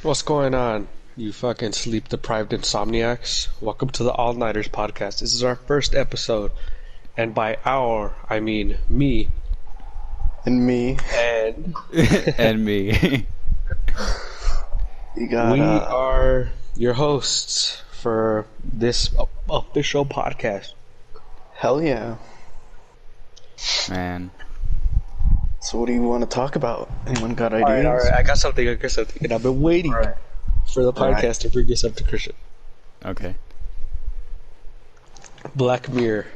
What's going on, you fucking sleep deprived insomniacs? Welcome to the All Nighters podcast. This is our first episode, and by our, I mean me. And me. And and me. You got, we are your hosts for this official podcast. Hell yeah. Man. So what do you want to talk about? Anyone got ideas? All right. I got something, and I've been waiting for the podcast to bring this up to Christian. Okay. Black Mirror.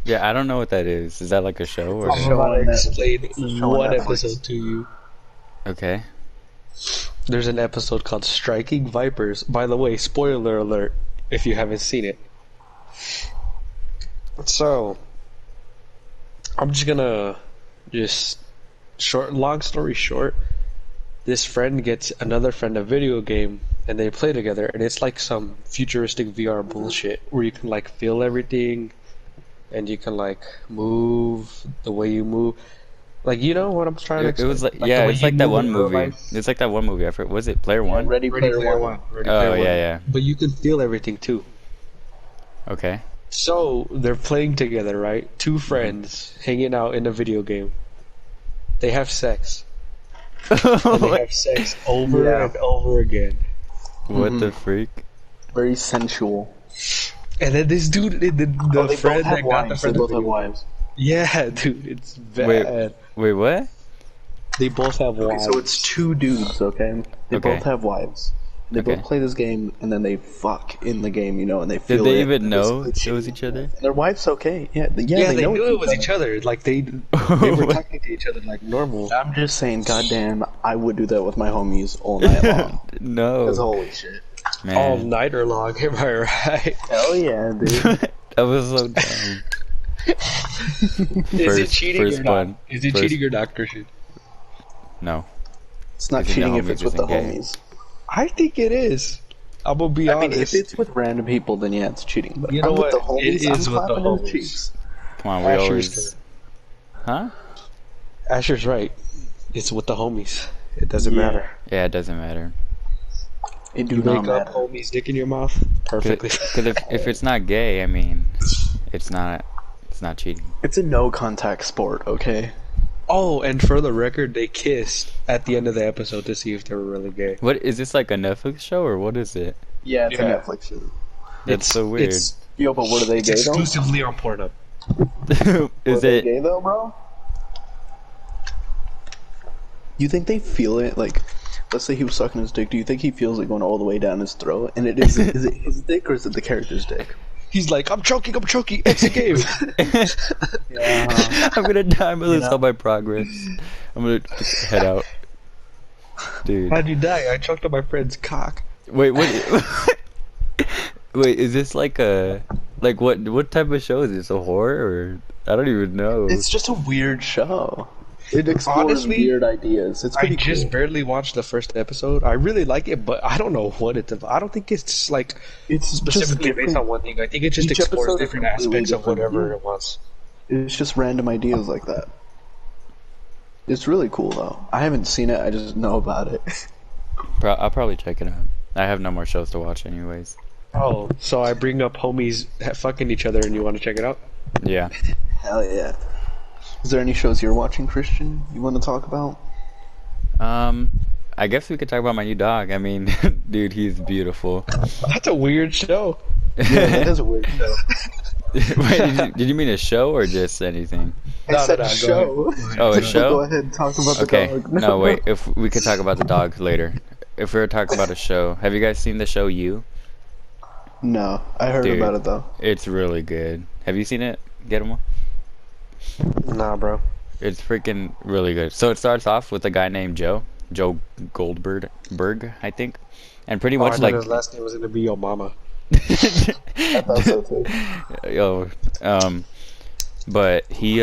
Yeah, I don't know what that is. Is that like a show or? I'm about to explain show on one Netflix. episode to you. Okay. There's an episode called Striking Vipers. By the way, spoiler alert if you haven't seen it. So, I'm just gonna long story short, this friend gets another friend a video game and they play together, and it's like some futuristic VR bullshit where you can like feel everything and you can like move the way you move. Like, you know what I'm trying to It explain? was like the yeah, way it's you like that move one in real movie. life. It's like that one movie. I forget. Was it Player One? Ready Player One. Ready Oh Player One. yeah. But you can feel everything too. Okay. So they're playing together, right? Two friends hanging out in a video game. They have sex. And they have sex over and over again. What the freak? Very sensual. And then this dude, the They friend both have that got the wives. They friend, both have wives. yeah, dude, it's bad. Wait, what? They both have Okay, wives. so it's two dudes, okay? They Okay. both have wives. They Okay. both play this game, and then they fuck in the game, you know, and they Did feel they it. even and know basically it was cheat. each other? And their wife's okay. Yeah, they yeah, they know knew it's it was each other. Like they were talking to each other like normal. I'm just saying, goddamn, I would do that with my homies all night long. No. Because holy shit. Man. All nighter long, am I right? Hell yeah, dude. That was so dumb. Is it cheating first or not? one. Is it First- cheating or not, Christian? No. It's not If the cheating if homies it's with the isn't gay. homies. I think it is. I'm gonna be I mean, honest. if it's with random people, then yeah, it's cheating. But You know I'm with what? the homies, It is I'm with the clapping in the homies. cheeks. Come on, we Asher's always. Huh? Asher's right. It's with the homies. It doesn't Yeah. matter. Yeah, it doesn't matter. It do You not make up matter. homies dick in your mouth perfectly. Because if it's not gay, I mean, it's not cheating. It's a no-contact sport, okay? Oh, and for the record, they kissed at the end of the episode to see if they were really gay. What is this, like a Netflix show or what is it? Yeah, it's Yeah. a Netflix show. That's so weird. It's, Yo, but what are they it's gay though? exclusively on Pornhub. Were Is they it? gay though, bro? You think they feel it? Like, let's say he was sucking his dick. Do you think he feels it going all the way down his throat? And is it his dick or is it the character's dick? He's like, I'm choking, it's a game. Yeah. I'm gonna die. I'm gonna know? tell my progress. I'm gonna just head out, dude. How'd you die? I choked on my friend's cock. Wait, what? Wait, is this like what type of show is this? A horror or I don't even know. It's just a weird show. It explores Honestly, weird ideas. It's I pretty just cool. barely watched the first episode. I really like it, but I don't know what it's about. I don't think it's like It's specifically just based different- on one thing. I think it just Each explores episode is different completely aspects of different. whatever Yeah. it wants. It's just random ideas like that. It's really cool though. I haven't seen it. I just know about it. I'll probably check it out. I have no more shows to watch, anyways. Oh, so I bring up homies fucking each other and you want to check it out? Yeah. Hell yeah. Is there any shows you're watching, Christian, you want to talk about? I guess we could talk about my new dog. I mean, dude, he's beautiful. That's a weird show. Yeah, that is a weird show. Wait, did you mean a show or just anything? I said go show. Oh, a show? Go ahead and talk about the Okay. dog. No, wait. If we could talk about the dog later. If we were talking about a show, have you guys seen the show You? No, I heard Dude. about it though. It's really good. Have you seen it? Get him? Nah, bro. It's freaking really good. So it starts off with a guy named Joe Goldberg, I think, and pretty Oh, I much thought like his last name was gonna be your mama. I thought so too. Yo, but he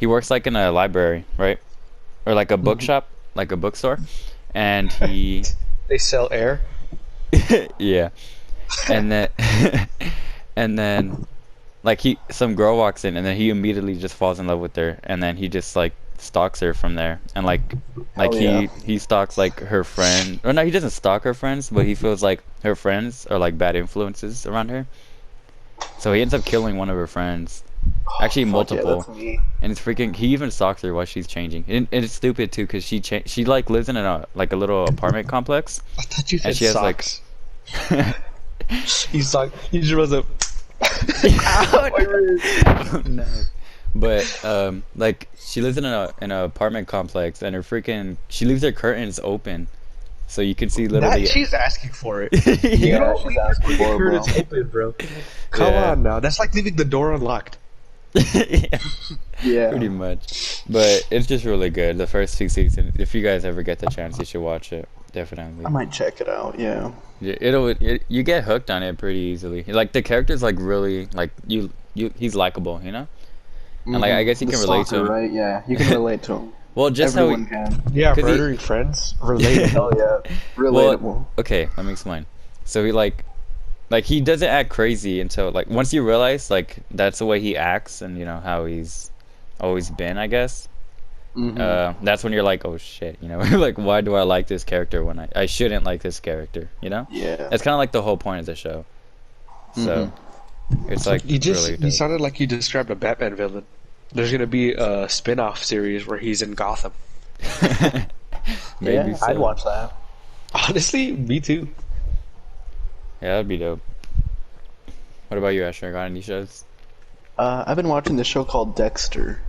works like in a library, right, or like a bookshop, like a bookstore, and he They sell air. yeah, and then and then like some girl walks in and then he immediately just falls in love with her and then he just like stalks her from there, and like Hell yeah. he stalks like her friend. Or no, he doesn't stalk her friends, but he feels like her friends are like bad influences around her. So he ends up killing one of her friends. Actually, Fuck yeah, multiple. that's me. And it's freaking. He even stalks her while she's changing. And it's stupid too, cause she like lives in a like a little apartment complex, I thought you and said she has like. socks. He's like, he just was a. Oh, no. But like she lives in an apartment complex, and she leaves her curtains open, so you can see literally. That, she's asking for it. You Yeah, don't she's leave asking your for it, bro. curtains open, bro. Come Yeah. on now. That's like leaving the door unlocked. Yeah, Yeah. pretty much. But it's just really good. The first 2 seasons. If you guys ever get the chance, you should watch it. Definitely. I might check it out. Yeah. Yeah, you get hooked on it pretty easily. Like the character's like really like he's likable, you know? And like I guess you The can relate to stalker, him. right? Yeah, you can relate to him. Well, just Everyone how can. Yeah, 'Cause he- murdering friends. Relatable. Hell yeah. well, Relatable. okay, let me explain. So he like he doesn't act crazy until like once you realize like that's the way he acts and you know how he's always been, I guess. That's when you're like, oh shit, you know, like why do I like this character when I shouldn't like this character, you know? Yeah. That's kind of like the whole point of the show. So it's like You just really you sounded like you described a Batman villain. There's gonna be a spin-off series where he's in Gotham. maybe Yeah, so. I'd watch that. Honestly, me too. Yeah, that'd be dope. What about you, Asher? Got any shows? I've been watching this show called Dexter.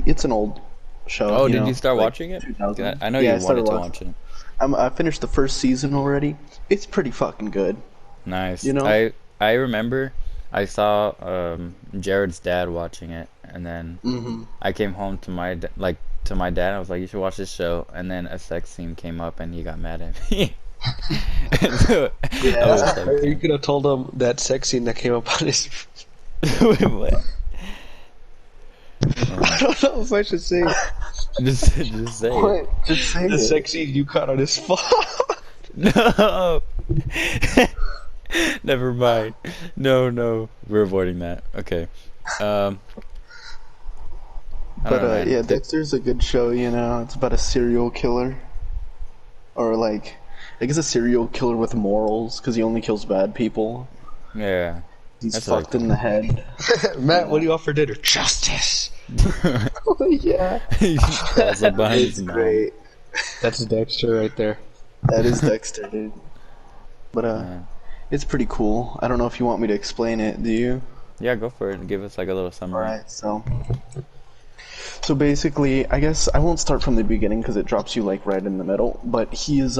It's an old show. Oh, did know, you start like watching it? 2000. I know Yeah, I you started wanted to watching watch it. I finished the first season already. It's pretty fucking good. Nice. You know? I remember I saw Jared's dad watching it, and then I came home to to my dad. I was like, "You should watch this show." And then a sex scene came up, and he got mad at me. And so I was like, You could have told him that sex scene that came up on his. "Wait, what?" I don't know if I should say Just say it. Just say the it. sex scene you caught on his phone. No. Never mind. No, we're avoiding that. Okay. I But don't know, man. yeah, Dexter's a good show. You know, it's about a serial killer, or like, I guess a serial killer with morals because he only kills bad people. Yeah. He's That's fucked right. in the head. Matt, what do you want for dinner? Justice. Yeah, He falls up behind his it's mom. great. That's Dexter right there. That is Dexter, dude. But Yeah. it's pretty cool. I don't know if you want me to explain it. Do you? Yeah, go for it. Give us like a little summary. Alright, so basically, I guess I won't start from the beginning because it drops you like right in the middle. But his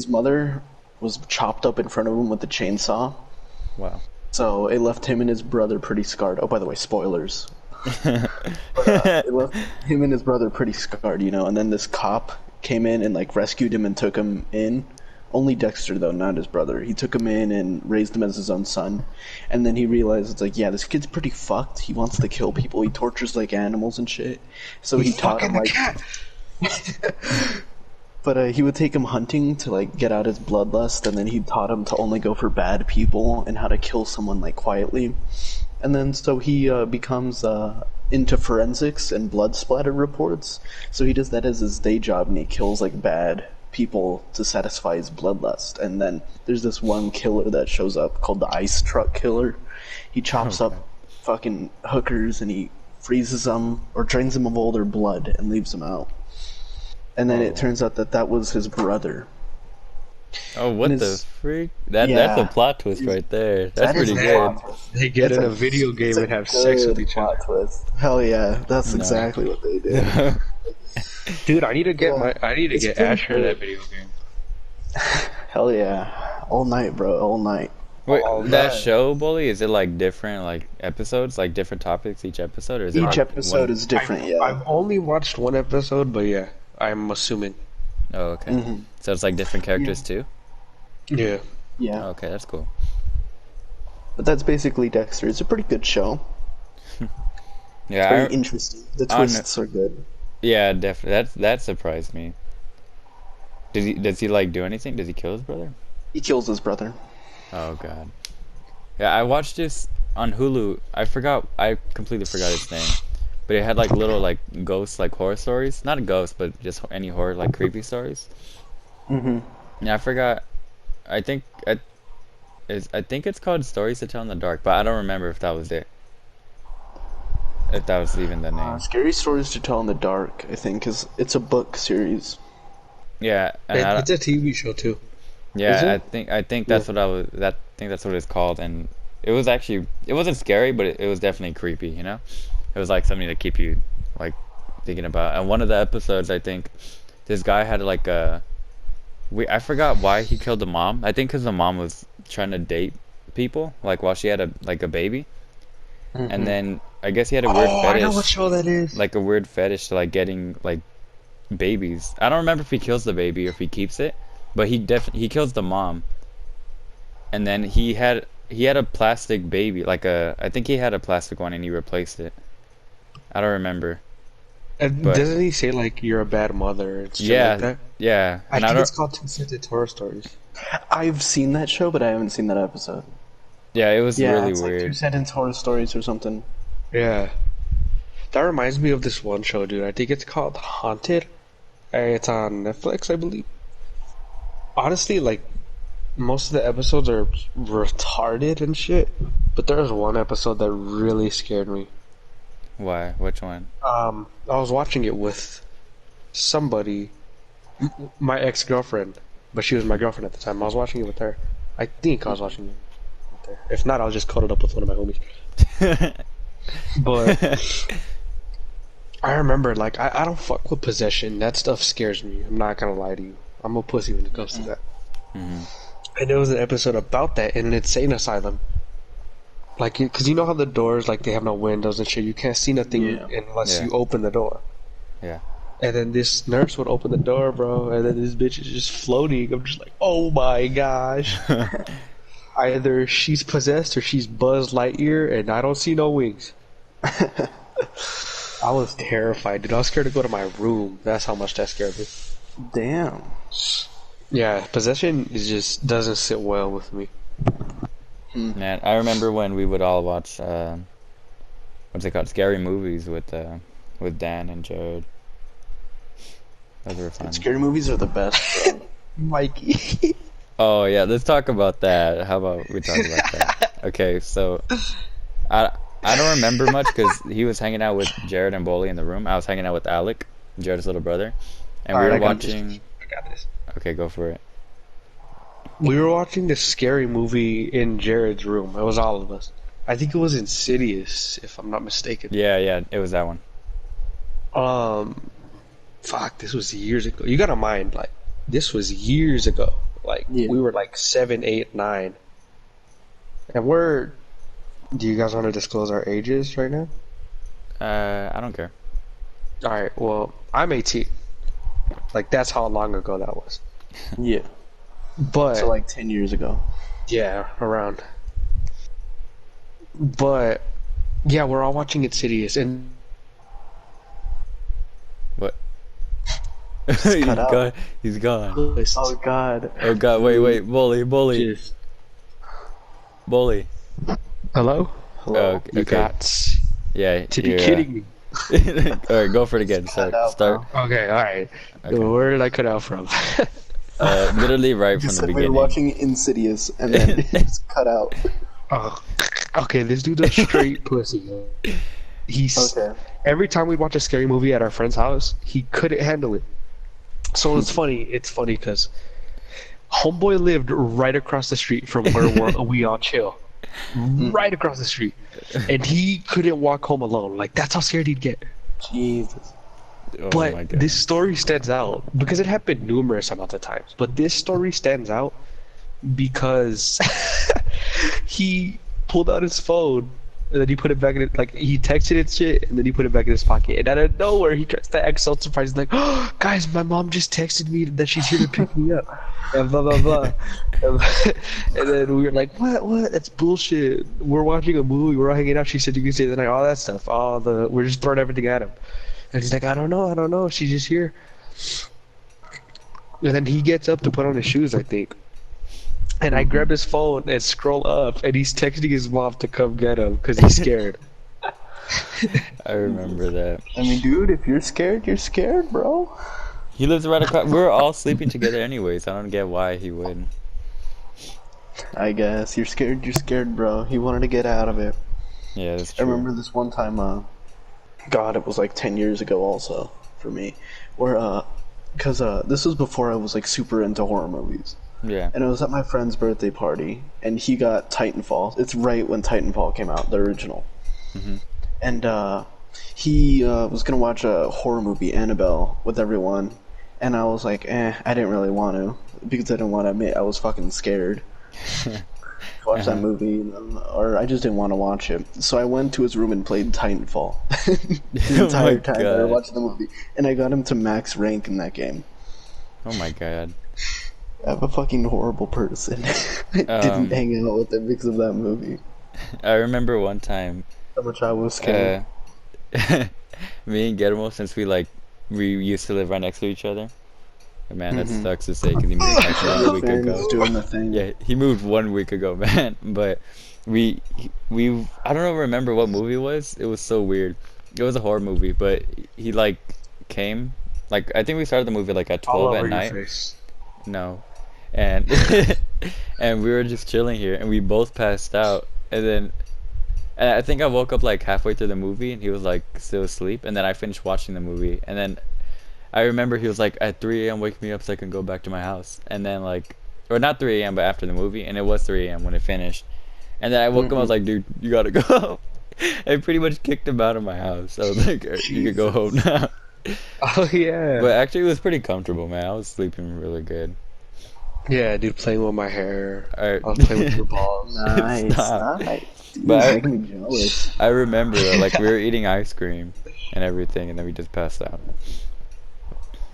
mother was chopped up in front of him with a chainsaw. Wow. So it left him and his brother pretty scarred. Oh, by the way, spoilers. It left him and his brother pretty scarred, you know. And then this cop came in and like rescued him and took him in. Only Dexter though, not his brother. He took him in and raised him as his own son. And then he realized it's like, yeah, this kid's pretty fucked. He wants to kill people. He tortures like animals and shit. So he taught him like. But he would take him hunting to like get out his bloodlust, and then he taught him to only go for bad people and how to kill someone like quietly. And then so he becomes into forensics and blood splatter reports. So he does that as his day job, and he kills like bad people to satisfy his bloodlust. And then there's this one killer that shows up called the Ice Truck Killer. He chops up fucking hookers and he freezes them or drains them of all their blood and leaves them out. And then it turns out that that was his brother. Oh, what And the it's- freak? That's Yeah. a plot twist right there. That's That is pretty a good. plot twist. They get That's in a- a video game It's a and have sex with good each other. plot twist. Hell yeah, that's exactly what they did. Dude, I need to get It's get pretty Asher cool. that video game. Hell yeah, all night, bro, all night. Wait, Oh, that man. show, Bully, is it like different like episodes, like different topics each episode, or is it Each like episode one? is different. I've only watched one episode, but yeah, I'm assuming. Oh, okay. Mm-hmm. So it's like different characters too. Yeah. Yeah, Oh, okay, that's cool. but that's basically Dexter. It's a pretty good show. Yeah, Very interesting. The I don't twists are good. yeah, definitely. That surprised me. Does he like do anything? Does he kill his brother? He kills his brother. Oh god. Yeah, I watched this on Hulu. I completely forgot its name. but it had like little like ghost like horror stories. Not a ghost, but just any horror like creepy stories. Mm-hmm. Yeah, I forgot. I think I think it's called Stories to Tell in the Dark, but I don't remember if that was it. If that was even the name. Scary Stories to Tell in the Dark, I think, is it's a book series. Yeah, and It's a TV show too. yeah, I think that's what I was. That I think that's what it's called, and it was actually it wasn't scary, but it was definitely creepy. You know, it was like something to keep you like thinking about. And one of the episodes, I think, this guy had like a. I forgot why he killed the mom. I think because the mom was trying to date people, like while she had a baby, and then I guess he had a weird fetish. I know what show that is. Like a weird fetish to like getting like babies. I don't remember if he kills the baby or if he keeps it, but he kills the mom. And then he had a plastic baby, like I think he had a plastic one and he replaced it. I don't remember. And But doesn't he say like you're a bad mother and shit yeah, like that? yeah. I And think don't, it's called Two-Sided Horror Stories. I've seen that show, but I haven't seen that episode. yeah, it was Yeah, really it's like weird. Two Sentence Horror Stories or something. Yeah. That reminds me of this one show, dude. I think it's called Haunted. It's on Netflix, I believe. Honestly, like, most of the episodes are retarded and shit, but there was one episode that really scared me. Why? Which one? I was watching it with somebody, my ex-girlfriend, but she was my girlfriend at the time. I was watching it with her. I think I was watching it with her. If not, I was just cuddled up with one of my homies. But I remember, like, I don't fuck with possession. That stuff scares me. I'm not gonna lie to you. I'm a pussy when it comes to that. Mhm. And there was an episode about that in an insane asylum. Like, because you know how the doors, like, they have no windows and shit. You can't see nothing unless Yeah. you open the door. Yeah. And then this nurse would open the door, bro, and then this bitch is just floating. I'm just like, oh my gosh. Either she's possessed or she's Buzz Lightyear, and I don't see no wings. I was terrified, dude. I was scared to go to my room. That's how much that scared me. Damn. Yeah, possession is just doesn't sit well with me. Man, I remember when we would all watch what's it called? Scary movies with Dan and Jared. Those were fun. Scary movies are the best, bro. Mikey. Oh yeah, let's talk about that. How about we talk about that? Okay, so I don't remember much because he was hanging out with Jared and Bolly in the room. I was hanging out with Alec, Jared's little brother, and we were watching. I got this. Okay, go for it. We were watching this scary movie in Jared's room. It was all of us. I think it was Insidious, if I'm not mistaken. Yeah, it was that one. Fuck, this was years ago. You gotta mind, like, this was years ago. Like, Yeah. we were like 7, 8, 9. And do you guys want to disclose our ages right now? I don't care. Alright, well, I'm 18. Like, that's how long ago that was. Yeah. But, So like 10 years ago. yeah, around. But, yeah, we're all watching Insidious, and What? He's cut out. gone. He's gone. Oh god. Oh god, wait, Bully. Just- Bully. Hello? Oh, okay. You got Yeah. to be kidding me. Alright, go for it again. Start. out, Start. Okay, alright. Okay. Where did I cut out from? Literally right You from the said we were beginning. watching Insidious and then it's cut out. Oh, okay, this dude's a straight pussy. He's Okay. every time we'd watch a scary movie at our friend's house, he couldn't handle it. So it's funny. It's funny because homeboy lived right across the street from where we all chill, right across the street, and he couldn't walk home alone. Like that's how scared he'd get. Jesus. Oh my But god. this story stands out because it happened numerous amounts of times. But this story stands out because he pulled out his phone and then he put it back in it. Like he texted it shit and then he put it back in his pocket. And out of nowhere, he tries to act so surprised. He's like, "Oh, guys, my mom just texted me that she's here to pick me up." And blah blah blah. And then we were like, "What? That's bullshit. We're watching a movie. We're all hanging out. She said you can stay the night. All that stuff. We're just throwing everything at him." And he's like, I don't know. She's just here. And then he gets up to put on his shoes, I think. And I grab his phone and scroll up, and he's texting his mom to come get him because he's scared. I remember that. I mean, dude, if you're scared, bro. He lives right across. We were all sleeping together anyways. I don't get why he would. I guess you're scared, bro. He wanted to get out of it. Yeah, that's I true. remember this one time, God, it was like 10 years ago also for me, where, cause, this was before I was like super into horror movies. Yeah. And it was at my friend's birthday party, and he got Titanfall. It's right when Titanfall came out, the original. Hmm. And, he, was gonna watch a horror movie, Annabelle, with everyone. And I was like, I didn't really want to, because I didn't want to admit I was fucking scared to watch that Uh-huh. movie, or I just didn't want to watch it. So I went to his room and played Titanfall the Oh my entire time that I god. watched the movie, and I got him to max rank in that game. Oh my god. I'm a fucking horrible person. I didn't Um, hang out with him because of that movie. I remember one time, How much I was scared. me and Guillermo, since we used to live right next to each other. Man, that Mhm. sucks to say because he moved like 1 week Fans ago. doing the thing. Yeah, he moved 1 week ago, man. But we I don't remember what movie it was. It was so weird. It was a horror movie, but he like came like I think we started the movie like at All 12 at over your night. face. No, and and we were just chilling here, and we both passed out, and I think I woke up like halfway through the movie, and he was like still asleep, and then I finished watching the movie, and then I remember he was like at 3 a.m. wake me up so I can go back to my house, and then like or not 3 a.m. but after the movie, and it was 3 a.m. when it finished, and then I woke up, I was like, dude, you gotta go. I pretty much kicked him out of my house. I was like, you could go home now. Oh yeah. But actually, it was pretty comfortable, man. I was sleeping really good. Yeah, dude, playing with my hair. I I was playing with your balls. Nice, Stop. nice. Dude, But you're making me jealous. I remember like we were eating ice cream and everything, and then we just passed out.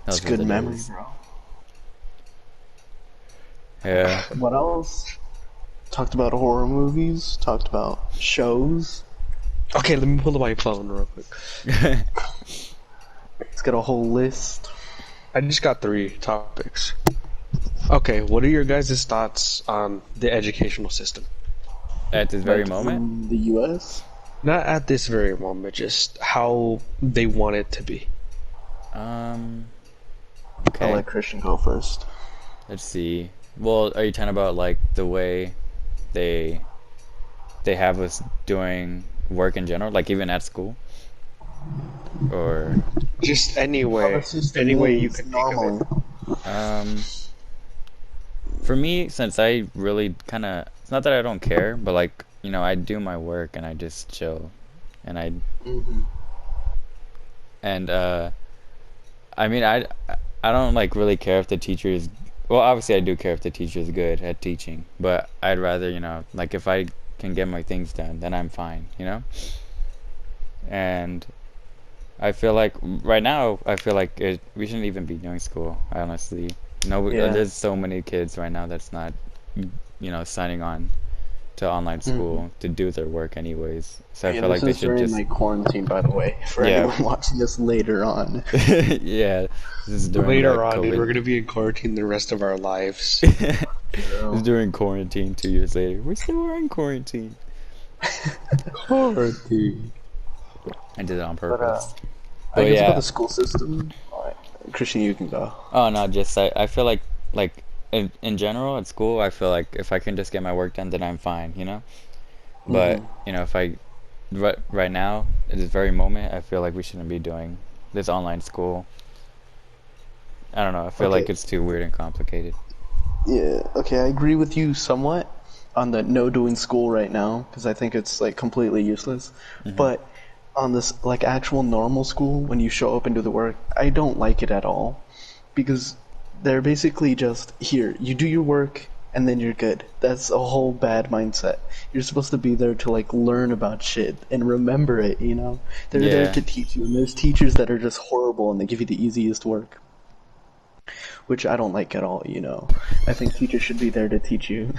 That It's was good memory, days. bro. Yeah. What else? Talked about horror movies. Talked about shows. Okay, let me pull up my phone real quick. Let's get a whole list. I just got 3 topics. Okay, what are your guys' thoughts on the educational system? At this very Like, moment. in the U.S. Not at this very moment, just how they want it to be. Um. I'll Okay. let Christian go first. Let's see. Well, are you talking about like the way they they have us doing work in general, like even at school, or Just any way, That's just any way you means can think of normally. it. for me, since I really kind of, it's not that I don't care, but like I do my work and I just chill, and Mhm. and I mean I don't like really care if the teacher is well, obviously I do care if the teacher is good at teaching, but I'd rather like if I can get my things done, then I'm fine. And I feel like right now I feel like we shouldn't even be doing school, honestly. No, Yeah. there's so many kids right now that's not signing on to online school to do their work anyways. So I Yeah, feel like this they is should during just like quarantine, by the way, for Yeah. anyone watching this later on. yeah, this is during Later the on, dude, COVID. we're gonna be in quarantine the rest of our lives. It's during quarantine 2 years later. We're still in quarantine. Quarantine. I did it on But purpose. I But guess yeah. about the school system. Alright, Christian, you can go. Oh no, just I feel like in general at school, I feel like if I can just get my work done, then I'm fine. But if I right now at this very moment, I feel like we shouldn't be doing this online school. I don't know. I feel like Okay. it's too weird and complicated. Yeah, okay, I agree with you somewhat on the no doing school right now, because I think it's like completely useless. But on this like actual normal school, when you show up and do the work, I don't like it at all. Because they're basically just here, you do your work and then you're good. That's a whole bad mindset. You're supposed to be there to like learn about shit and remember it. They're Yeah. there to teach you, and there's teachers that are just horrible and they give you the easiest work, which I don't like at all. I think teachers should be there to teach you.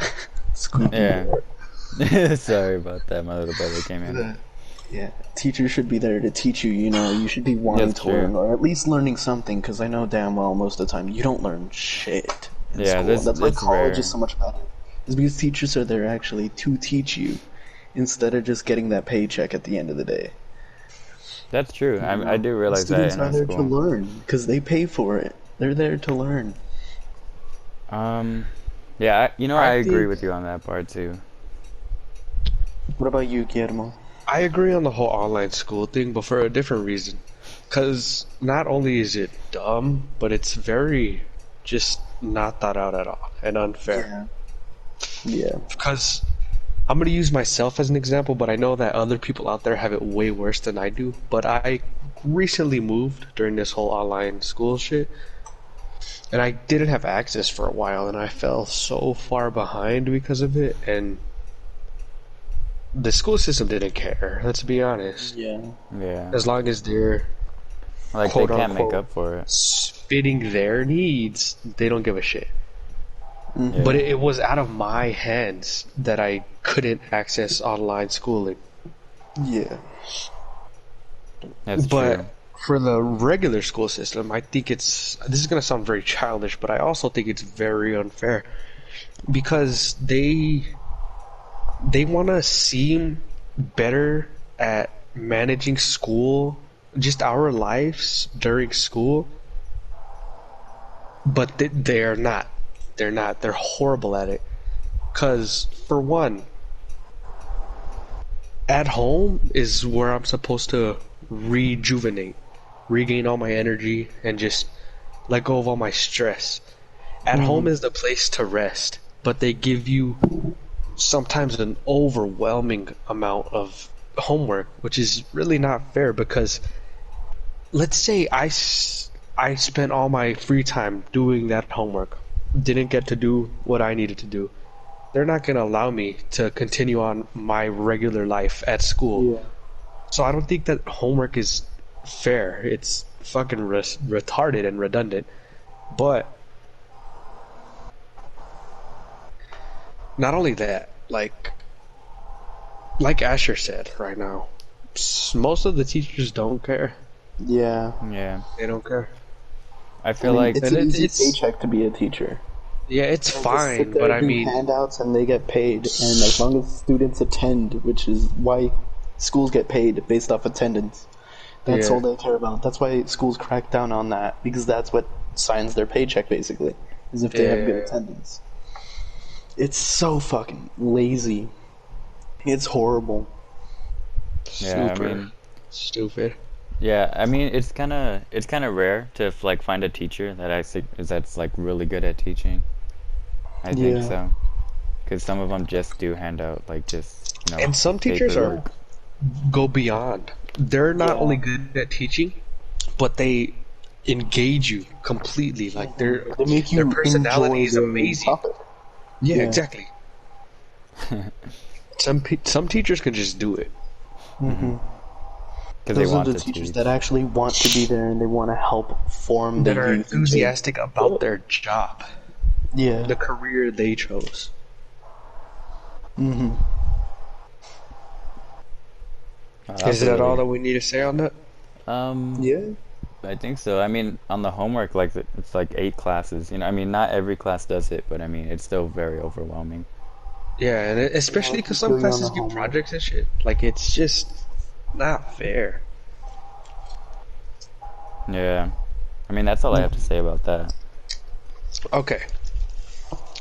Squeaky Yeah. door. Sorry about that. My little brother came in. Yeah, teachers should be there to teach you. You should be wanting That's to learn, true. or at least learning something. Because I know damn well most of the time you don't learn shit in Yeah, school. this- That's why it's college rare. is so much better. It's because teachers are there actually to teach you, instead of just getting that paycheck at the end of the day. That's true. You I know? do realize that Students in are our there to school. learn because they pay for it. They're there to learn. Um, yeah, I I agree think with you on that part too. What about you, Guillermo? I agree on the whole online school thing, but for a different reason. Because not only is it dumb, but it's very just not thought out at all and unfair. Yeah. Yeah. Because I'm going to use myself as an example, but I know that other people out there have it way worse than I do. But I recently moved during this whole online school shit, and I didn't have access for a while, and I fell so far behind because of it, and the school system didn't care, let's be honest. Yeah. Yeah, As long as they're like they quote can't make unquote up for it. fitting their needs, they don't give a shit. Mhm. But it was out of my hands that I couldn't access online schooling. Yeah. That's But true. for the regular school system, I think this is gonna sound very childish, but I also think it's very unfair because they want to seem better at managing school, just our lives during school, but they're not. They're not. They're horrible at it. Because, for one, at home is where I'm supposed to rejuvenate, regain all my energy, and just let go of all my stress. At home is the place to rest, but they give you sometimes an overwhelming amount of homework, which is really not fair because let's say I spent all my free time doing that homework, didn't get to do what I needed to do. They're not going to allow me to continue on my regular life at school. Yeah. So I don't think that homework is fair. It's fucking retarded and redundant. But not only that, like Asher said right now, most of the teachers don't care. Yeah. Yeah, They don't care. I feel like it's And an easy it's paycheck to be a teacher. yeah, it's They just fine, sit there, but I do mean, handouts, and they get paid. And as long as students attend, which is why schools get paid based off attendance, that's Yeah. all they care about. That's why schools crack down on that because that's what signs their paycheck basically, is if they have good Yeah. attendance. It's so fucking lazy. It's horrible. Yeah, I super mean, stupid. yeah, I mean, it's kind of rare to like find a teacher that that's like really good at teaching. I think Yeah. so, because some of them just do hand out like just And some teachers paperwork. go beyond. They're not only good at teaching, but they engage you completely. Like They make you their personality enjoy is their amazing. topic. Yeah, Yeah. exactly. Some teachers can just do it. Because they Those are want the to teachers teach. that actually want to be there and they want to help form the That are youth. enthusiastic about their job, Yeah. the career they chose. Mm-hmm. Is that all that we need to say on that? Yeah. I think so. I mean, on the homework, like it's like 8 classes. I mean, not every class does it, but I mean, it's still very overwhelming. Yeah, and especially I because feel some you on classes the give homework. projects and shit. Like, it's just not fair. Yeah. I mean, that's all I have to say about that. Okay.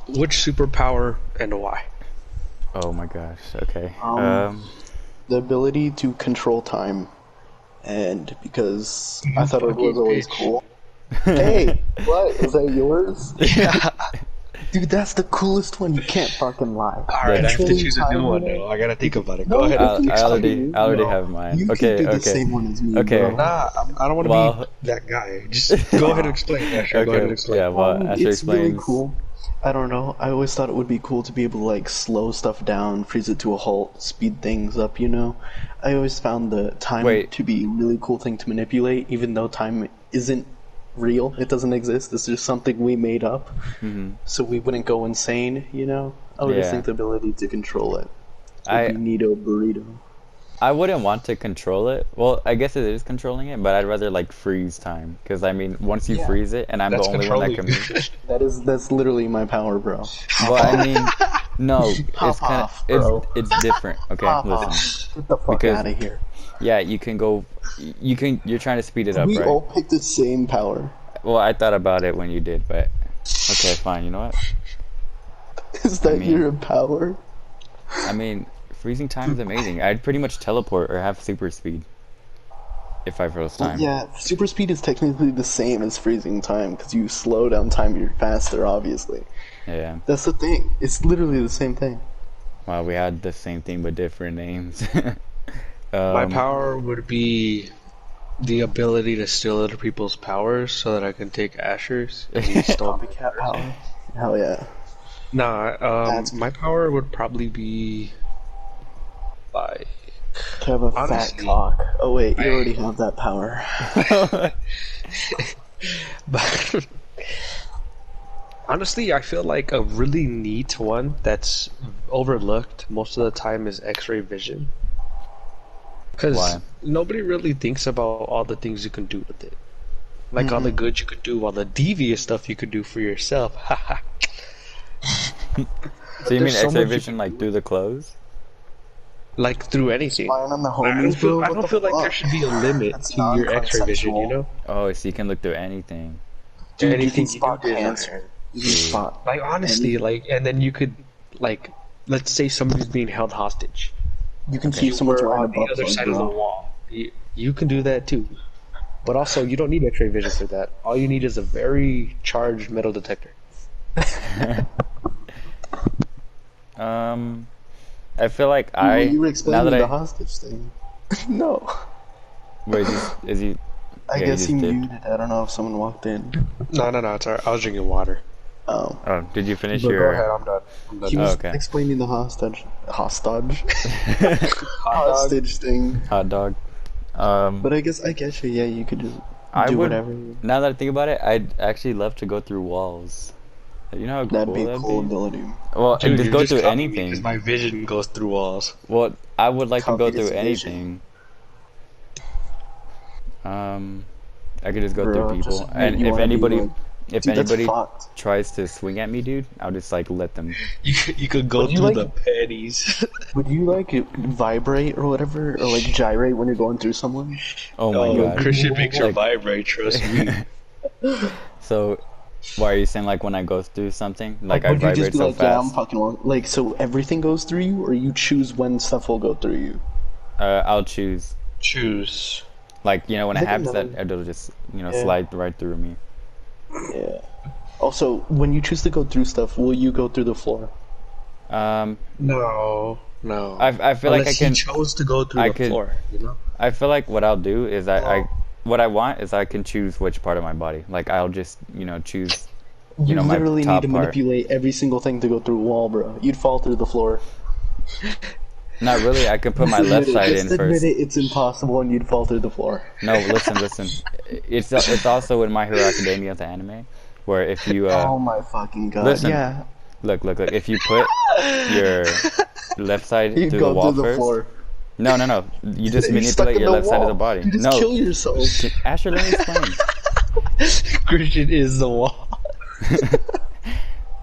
Which superpower and why? Oh my gosh. Okay. The ability to control time. And because I thought it was fucking always bitch. cool. Hey, what? Is that yours? Yeah. Dude, that's the coolest one. You can't fucking lie. Alright, I have to Controlling choose a new time, one man. though. I gotta think about it. No, Go ahead. I- I already, you. I already No. have mine. You Okay. can do the Okay. same one as me, Okay. bro. Nah, I don't want to Well- be that guy. Just go ahead and explain. Yeah, sure. Go ahead and explain. Yeah. Well, Asher It's really explains. cool. I don't know. I always thought it would be cool to be able to like slow stuff down, freeze it to a halt, speed things up, you know? I always found the time Wait. to be a really cool thing to manipulate, even though time isn't real. It doesn't exist. It's just something we made up. So we wouldn't go insane, you know? I would just Yeah. think the ability to control it. I- Would be neato burrito. I wouldn't want to control it. Well, I guess it is controlling it, but I'd rather like freeze time because I mean, once you Yeah. freeze it, and I'm That's the only one that can controlling. move. That's literally my power, bro. Well, I mean, no, Pop it's kind of off, bro. it's different. Okay, Pop listen. off. Get the fuck Because- out of here. Yeah, you can go. You can. You're trying to speed it up, We right? all picked the same power. Well, I thought about it when you did, but okay, fine. You know what? Is I that mean- your power? I mean, freezing time is amazing. I'd pretty much teleport or have super speed if I froze Well, time. yeah, super speed is technically the same as freezing time because you slow down time, you're faster, obviously. Yeah. That's the thing. It's literally the same thing. Wow, we had the same thing but different names. My power would be the ability to steal other people's powers so that I can take Asher's. And he stole my Copycat powers. power. Hell yeah. Nah, That's- my power would probably be like To have a fat Honestly, cock. Oh wait, you already have that power. but honestly, I feel like a really neat one that's overlooked most of the time is X-ray vision. Because Why? nobody really thinks about all the things you can do with it. Like all the good you could do, all the devious stuff you could do for yourself. So you mean There's so X-ray much you vision can like through the clothes? Like through anything. Spying on the I homies, feel, bro. I What don't the feel like there fuck? should be a limit That's to your X-ray vision, you non-consensual. know? Oh, so you can look through anything. Dude, Anything you you can spot do is- cancer. You can spot. Like honestly, like, and then you could, like, let's say somebody's being held hostage. You can see if You someone's were wearing a on the butt other plug, side of the bro. wall. You can do that too. But also, you don't need X-ray vision for that. All you need is a very charged metal detector. I feel like Well, you were now explaining that the I hostage thing. No. wait, is he? I Yeah, guess you he just did. muted. I don't know if someone walked in. No, it's alright. I was drinking water. Oh. Oh, did you finish But go your? ahead, I'm done. I'm done. He was okay. explaining the hostage. Hostage? Hot dog. Hostage thing. Hot dog. But I guess I get you. Yeah, you could just I do would. whatever. Now that I think about it, I'd actually love to go through walls. You know how That'd cool be a that'd cool be? ability. Well, Dude, just you're go just through copying me anything. 'cause my vision goes through walls. Well, I would like to go Copy through this vision. anything. I could just go Bro, through people, just- and you if wanna be anybody, like- if Dude, that's anybody fucked. tries to swing at me, dude, I'll just like let them. You could go Would you through like- the panties. Would you like it vibrate or whatever, or like gyrate when you're going through someone? Oh my god. Christian makes her Like- vibrate. Trust me. So, why are you saying like when I go through something, like I Would you just vibrate be so like, yeah, I'm fast? fucking wrong. Like, so everything goes through you, or you choose when stuff will go through you? I'll choose. Choose. Like when it I think happens, that- that it'll just Yeah. slide right through me. Yeah. Also, when you choose to go through stuff, will you go through the floor? No. I feel like Unless I can. he chose to go through I the could- floor. You know. I feel like what I'll do is what I want is I can choose which part of my body. Like I'll just choose. You know, my literally top need to part. manipulate every single thing to go through a wall, bro. You'd fall through the floor. Not really. I can put my Just left admit it, side just in admit first. it, it's impossible, and you'd fall through the floor. No, listen. It's also in My Hero Academia, the anime, where if you Oh my fucking god! listen. Yeah, look, if you put your left side you through go the wall through the first. floor. No. You just You're stuck manipulate in your the left side of the wall. body. You just No, kill yourself. Asher, let me explain. Christian is the wall.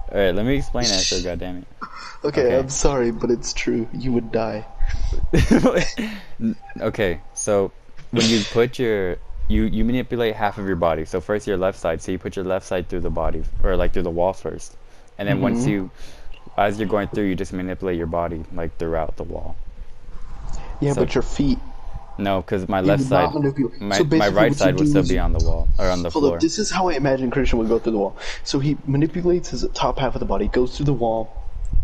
All right, let me explain, Asher. God damn it. Okay, Okay. I'm sorry, but it's true. You would die. Okay, so when you put you manipulate half of your body. So first your left side. So you put your left side through the body, or like through the wall first, and then once as you're going through, you just manipulate your body like throughout the wall. Yeah, So- but your feet. No, because my you left would not side, manipulate. my So basically right what you side would do still is be you- on the wall or on the Hold floor. up, this is how I imagine Christian would go through the wall. So he manipulates his top half of the body, goes through the wall.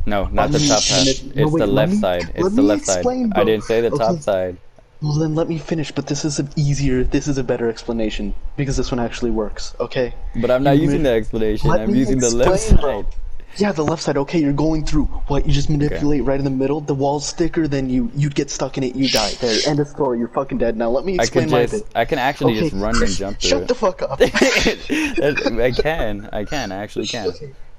No, not the Unleash top half. manip- no, It's wait, the let left me- side. let It's the me left explain, side. bro. I didn't say the top Okay. side. Well, then let me finish. But this is this is a better explanation because this one actually works. Okay. But I'm not You using mani- the explanation. Let I'm me using the left explain, bro. side. Yeah, the left side. Okay, you're going through. What? You just manipulate right in the middle. The wall's thicker than you'd get stuck in it. You die. There. End of story. You're fucking dead. Now let me I explain can my just, bit. I can actually Okay, just run and Chris, jump through shut it. the fuck up. I can. I actually can.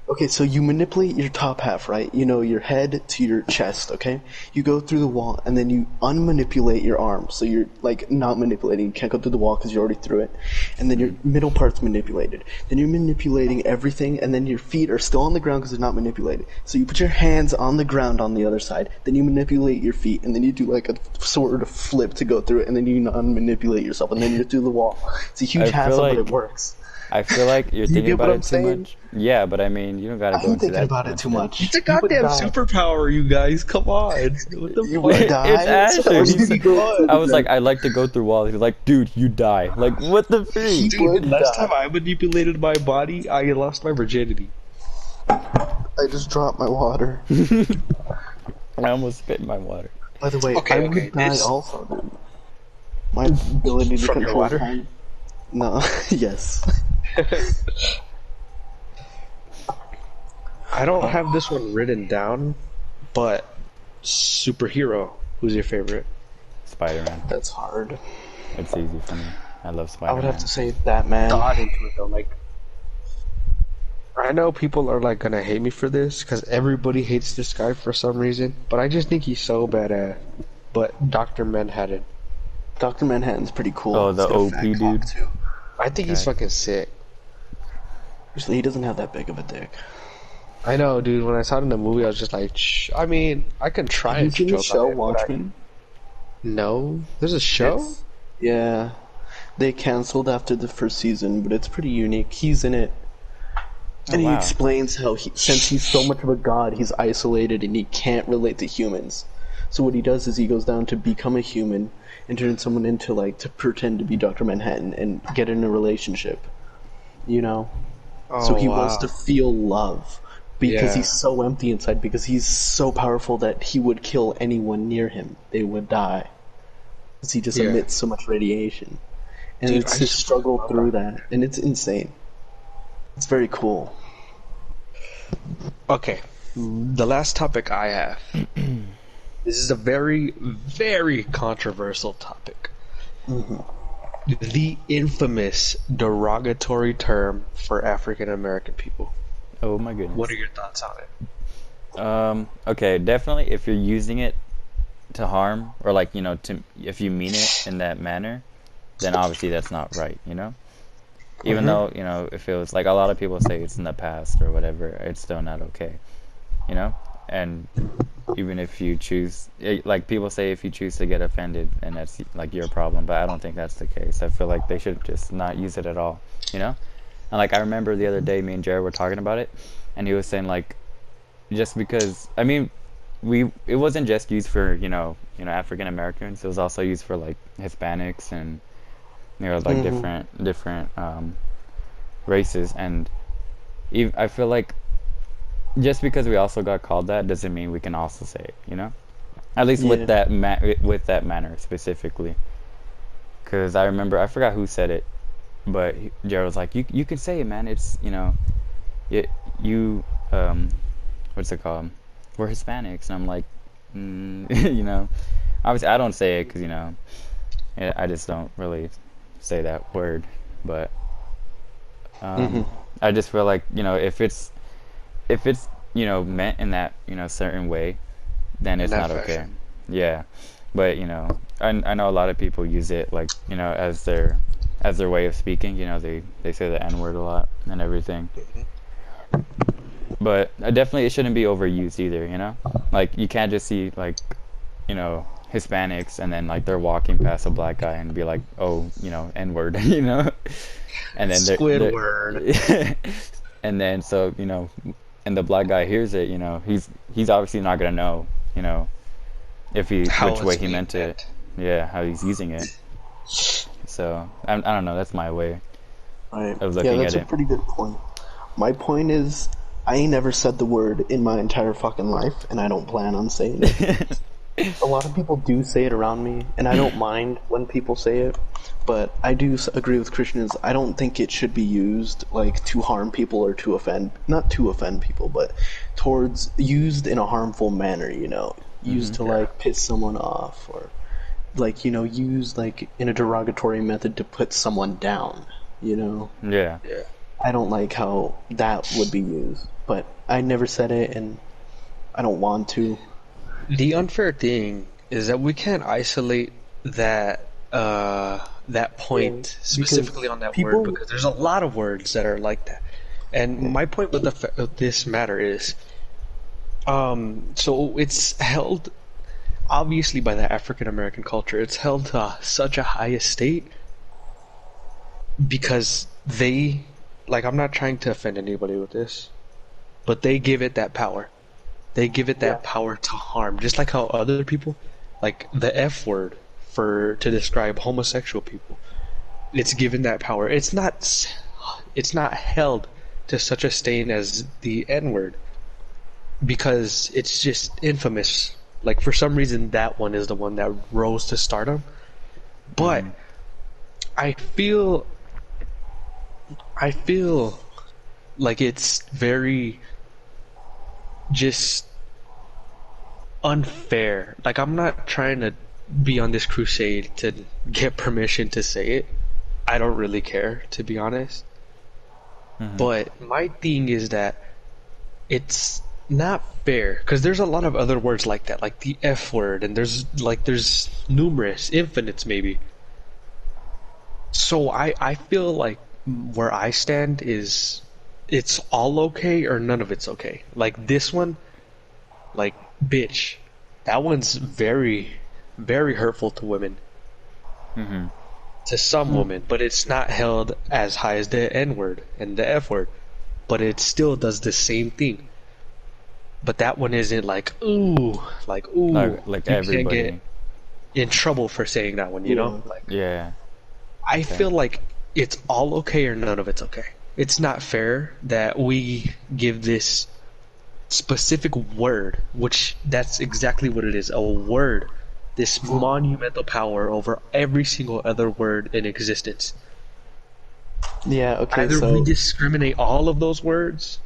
Okay, so you manipulate your top half, right? You know, your head to your chest, okay? You go through the wall, and then you unmanipulate your arm. So you're, like, not manipulating. You can't go through the wall because you're already through it. And then your middle part's manipulated. Then you're manipulating everything, and then your feet are still on the ground because they're not manipulated. So you put your hands on the ground on the other side. Then you manipulate your feet, and then you do, like, a sort of flip to go through it, and then you unmanipulate yourself, and then you're through the wall. It's a huge I feel hassle, but it like works. I feel like you're You thinking get what about I'm it too saying? much. Yeah, but I mean, you don't gotta go I'm into thinking that about it much too then. much. It's a You would goddamn die. superpower, you guys. Come on. What the You fuck? would die. It's Asher. Or He's, you go through I the was like, ground. I like to go through walls. He's like, dude, you die. Like, what the You freak? Dude, would last time die. I manipulated my body, I lost my virginity. I just dropped my water. I almost spit in my water. By the way, Okay, I okay, would die this- also, dude. My ability to From your control water? time. No, yes. I don't have this one written down, but superhero. Who's your favorite? Spider-Man. That's hard. It's easy for me. I love I Spider-Man. would have to say that, man. God into it though. Like, I know people are like gonna hate me for this because everybody hates this guy for some reason, but I just think he's so badass. But Doctor Manhattan, Dr. Manhattan's pretty cool. Oh, the He's got a OP fat dude? cock, too. I think he's Okay. fucking sick. Actually, he doesn't have that big of a dick. I know, dude. When I saw it in the movie, I was just like, Shh. I mean, I can try Have you and seen the joke show on it, but Watchmen? no, there's a show. It's- Yeah. They canceled after the first season, but it's pretty unique. He's in it. And he wow. explains how since he's so much of a god, he's isolated and he can't relate to humans. So what he does is he goes down to become a human and turn someone into like to pretend to be Dr. Manhattan and get in a relationship. You know? So Oh, he wow. wants to feel love because Yeah. he's so empty inside because he's so powerful that he would kill anyone near him. They would die. Because he just Yeah. emits so much radiation. And Dude, it's I his just struggle love through that. And it's insane. It's very cool. Okay, the last topic I have. This is a very, very controversial topic. The infamous derogatory term for African American people. Oh my goodness. What are your thoughts on it? Okay, definitely if you're using it to harm or like, you know, to if you mean it in that manner, then obviously that's not right, you know? Even though, you know, if it was like a lot of people say it's in the past or whatever, it's still not okay, you know? And even if you choose, like people say if you choose to get offended, and that's like your problem, but I don't think that's the case. I feel like they should just not use it at all, you know? And like I remember the other day, me and Jared were talking about it, and he was saying like, just because, I mean, it wasn't just used for, you know, African Americans, it was also used for like Hispanics and, you know, like different races. And I feel like just because we also got called that doesn't mean we can also say it, you know, at least with Yeah. that with that manner specifically. Because I remember, I forgot who said it, but Jared was like, you can say it, man, it's, you know, you what's it called, we're Hispanics. And I'm like, you know, obviously I don't say it because, you know, I just don't really say that word, but I just feel like, you know, if it's you know, meant in that, you know, certain way, then it's that not okay. fashion. Yeah, but you know, I know a lot of people use it like, you know, as their way of speaking. You know, they say the N-word a lot and everything. But definitely it shouldn't be overused either, you know? Like you can't just see like, you know, Hispanics and then like they're walking past a black guy and be like, oh, you know, N-word, you know? And then Squidward. and then so, you know, and the black guy hears it, you know, he's obviously not gonna know, you know, if How which way it's he being meant it. Yeah, how he's using it. So I don't know, that's my way Right. of looking Yeah, that's at a it. pretty good point. My point is, I ain't never said the word in my entire fucking life, and I don't plan on saying it. A lot of people do say it around me, and I don't mind when people say it, but I do agree with Christians. I don't think it should be used like to harm people or to offend, not to offend people, but towards used in a harmful manner, you know, used to like piss someone off or like, you know, used like in a derogatory method to put someone down, you know. Yeah. Yeah. I don't like how that would be used. But I never said it, and I don't want to. The unfair thing is that we can't isolate that Yeah, point because specifically on that word people. because there's a lot of words that are like that. And my point with with this matter is, so it's held obviously by the African American culture. It's held to such a high estate because they, like, I'm not trying to offend anybody with this, but they give it that power. They give it Yeah. that power to harm, just like how other people, like the F word for to describe homosexual people, it's given that power. It's not held to such a stain as the N word because it's just infamous. Like for some reason, that one is the one that rose to stardom. But I feel, I feel like it's very just unfair. Like I'm not trying to be on this crusade to get permission to say it. I don't really care, to be honest. But my thing is that it's not fair because there's a lot of other words like that, like the F word, and there's numerous, infinites maybe. So I feel like where I stand is it's all okay or none of it's okay. Like this one, like bitch, that one's very, very hurtful to women. To some women, but it's not held as high as the N word and the F word. But it still does the same thing. But that one isn't like ooh, Like you can't get everybody. in trouble for saying that one, you know? Yeah. Like Yeah. I feel like it's all okay or none of it's okay. It's not fair that we give this specific word, which that's exactly what it is, a word, this monumental power over every single other word in existence. Yeah. Okay. Either we So discriminate all of those words,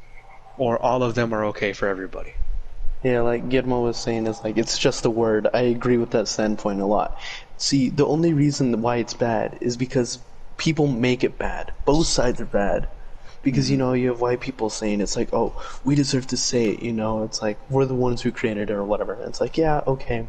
or all of them are okay for everybody. yeah, like Guillermo was saying, is like it's just a word. I agree with that standpoint a lot. See, the only reason why it's bad is because people make it bad. Both sides are bad. Because you have white people saying it's like, oh, we deserve to say it, it's like we're the ones who created it or whatever. And it's like, yeah, okay,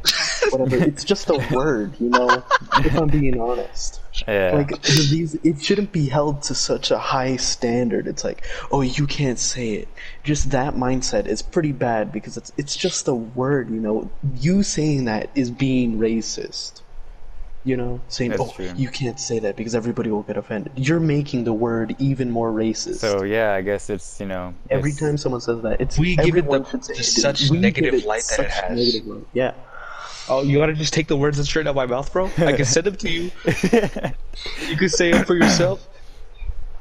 whatever. It's just a word, if I'm being honest. Yeah. Like it shouldn't be held to such a high standard. It's like, oh, you can't say it. Just that mindset is pretty bad because it's just a word, You saying that is being racist. Saying, That's oh, true. you can't say that because everybody will get offended. You're making the word even more racist. So yeah, I guess it's Every it's time someone says that, it's We give it everyone should say the it. such We give negative it light that it such has. negative light. Yeah. Oh, you want to just take the words straight out of my mouth, bro? I can send them to you. You can say them for yourself.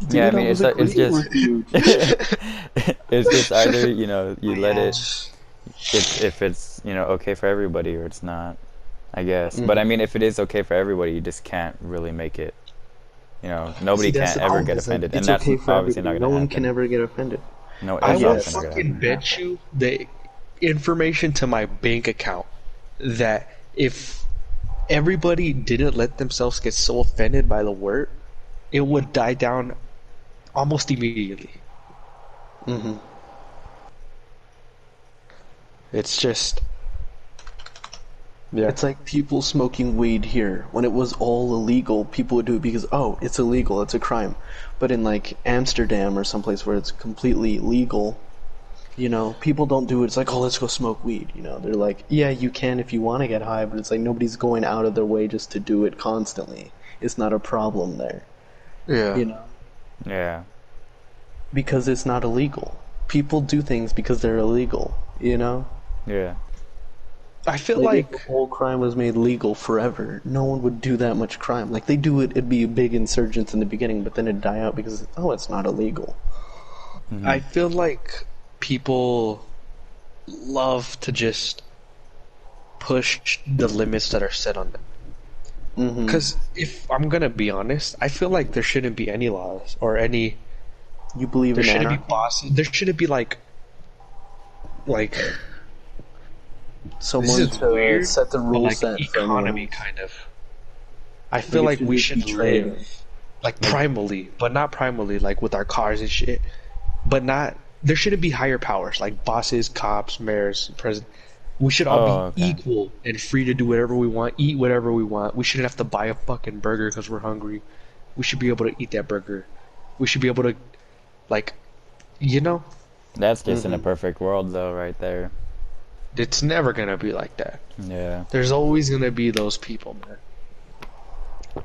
yeah. I Dude, I mean, was it's agreeing just with you. it's just either you let Yeah. it if it's okay for everybody or it's not. I guess. But I mean, if it is okay for everybody, you just can't really make it. Nobody See, that's can't the ever thing. get It's like offended, and it's that's okay for obviously everybody. not No going to one can happen. ever get offended. No, I it's will obviously not going to fucking happen. bet you the information to my bank account that if everybody didn't let themselves get so offended by the word, it would die down almost immediately. hmm It's just, yeah. It's like people smoking weed here. When it was all illegal, people would do it because, oh, it's illegal, it's a crime. But in like Amsterdam or someplace where it's completely legal, people don't do it. It's like, oh, let's go smoke weed. They're like, yeah, you can if you want to get high, but it's like nobody's going out of their way just to do it constantly. It's not a problem there, Yeah. Yeah. because it's not illegal. People do things because they're illegal, Yeah. I feel Like, like if the whole crime was made legal forever, no one would do that much crime. Like, they do it, it'd be a big insurgence in the beginning, but then it'd die out because, oh, it's not illegal. I feel like people love to just push the limits that are set on them. Because if I'm gonna be honest, I feel like there shouldn't be any laws or any. You believe There in shouldn't be anarchy? bosses. There shouldn't be like this Someone is to weird, set the but rules like set for economy anyone. kind of. I feel like it we should should be trade. live. like Like, primally, but not primally like with our cars and shit. But not there shouldn't be higher powers like bosses, cops, mayors, president. We should all be oh, okay. equal and free to do whatever we want, eat whatever we want. We shouldn't have to buy a fucking burger because we're hungry. We should be able to eat that burger. We should be able to, like, you know, That's just in a perfect world, though, right there. it's never gonna be like that. Yeah. There's always gonna be those people, man,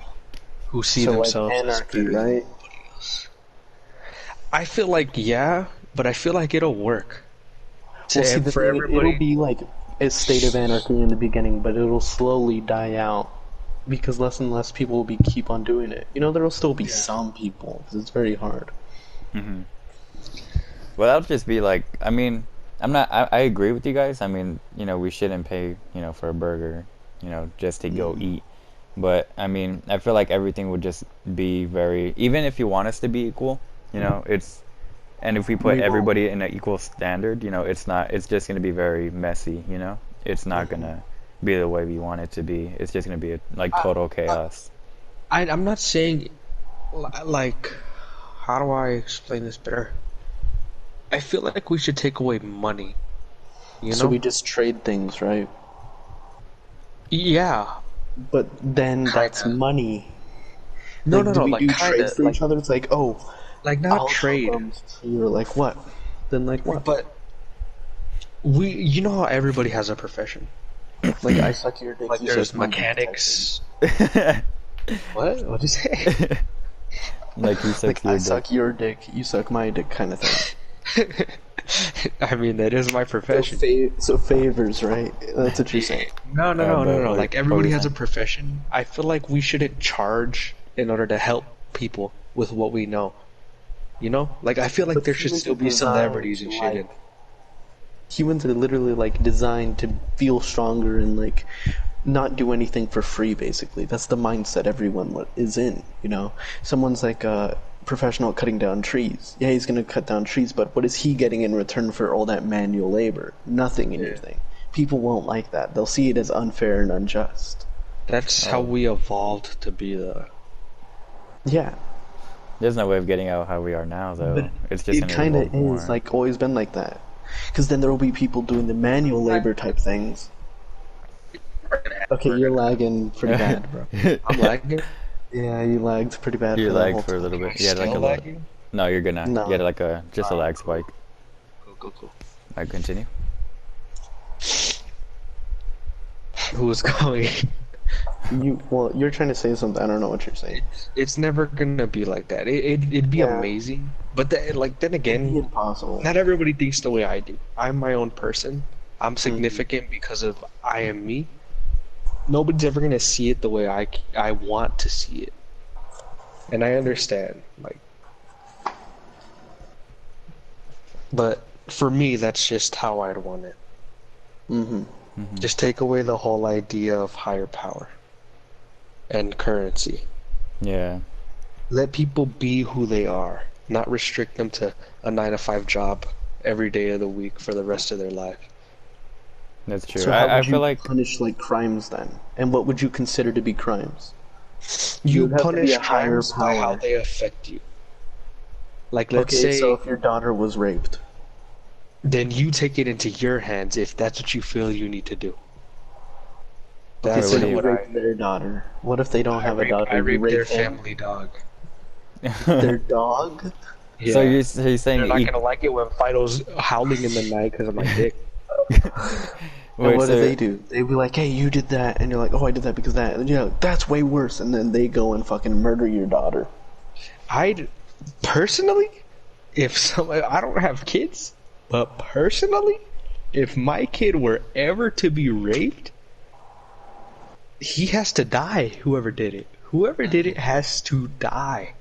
who see So like themselves as anarchy, better than right? everybody else. I feel like yeah, but I feel like it'll work. Well, see, the For thing, it'll everybody, be like a state of anarchy in the beginning, but it'll slowly die out because less and less people will keep on doing it. You know, there'll still be some people because it's very hard. Hmm. Well, that'll just be like, I mean, I agree with you guys. I mean, we shouldn't pay, for a burger, just to go eat. But, I mean, I feel like everything would just be very, even if you want us to be equal, and if we put We won't. everybody in an equal standard, it's just going to be very messy, It's not going to be the way we want it to be. It's just going to be like total chaos. I'm not saying, like, how do I explain this better? I feel like we should take away money. You know? So we just trade things, right? Yeah. But then that's Kinda. money. No, Like, no, do no. we Like do kind trades of, for like, each other? It's like, oh, not I'll trade, you're like, what? Then like what? but you know how everybody has a profession. Like I suck your dick. Like You there's suck my dick type mechanics. What? What'd you say? Like you thing. said, Like I suck your dick, you suck my dick, kind of thing. I mean, that is my profession. So favors, right? That's what you're saying. No, no, no, no, no. but, Like what everybody were you has a saying? profession. I feel like we shouldn't charge in order to help people with what we know. You know? Like I feel like But there should humans still are be designed celebrities and to, shit. like, humans are literally like designed to feel stronger and like not do anything for free. Basically, that's the mindset everyone is in. You know, someone's like a professional at cutting down trees. Yeah, he's gonna cut down trees, but what is he getting in return for all that manual labor? Nothing. Anything. People won't like that. They'll see it as unfair and unjust. That's how we evolved to be the. Yeah, There's no way of getting out how we are now, though. but It's just it kind of evolved is more. like always been like that. Because then there will be people doing the manual labor type things. Okay, you're lagging pretty bad, bro. I'm lagging. Yeah, you lagged pretty bad. You for that lagged whole for a little time. bit. You had like a Still lot. lagging? No, you're good now. No. You had like just a lag spike. Cool. I continue. Who's going? You're trying to say something. I don't know what you're saying. It's never gonna be like that. It'd be Yeah. amazing, but then It'd be again, impossible. not everybody thinks the way I do. I'm my own person. I'm significant because of I am me. Nobody's ever gonna see it the way I want to see it, and I understand. Like, but for me, that's just how I'd want it. Mm-hmm. Just take away the whole idea of higher power and currency. Yeah. Let people be who they are, not restrict them to a 9 to 5 job every day of the week for the rest of their life. That's true. So how I would feel you like punish like crimes then? And what would you consider to be crimes? You would have to be punish a higher crimes by how power. they affect you. Like, let's Okay, say, so if your daughter was raped, then you take it into your hands if that's what you feel you need to do. okay, That's so what do you what rape their daughter. What if they don't have a daughter? I You rape rape their them? family dog. Their dog? Yeah. So you're saying They're not gonna like it when Fido's howling in the night because of my dick. And Wait, what so do they do? They be like, hey, you did that. And you're like, oh, I did that because that. And you're like, that's way worse. And then they go and fucking murder your daughter. I'd personally, I don't have kids, but personally, if my kid were ever to be raped, he has to die. Whoever did it, has to die.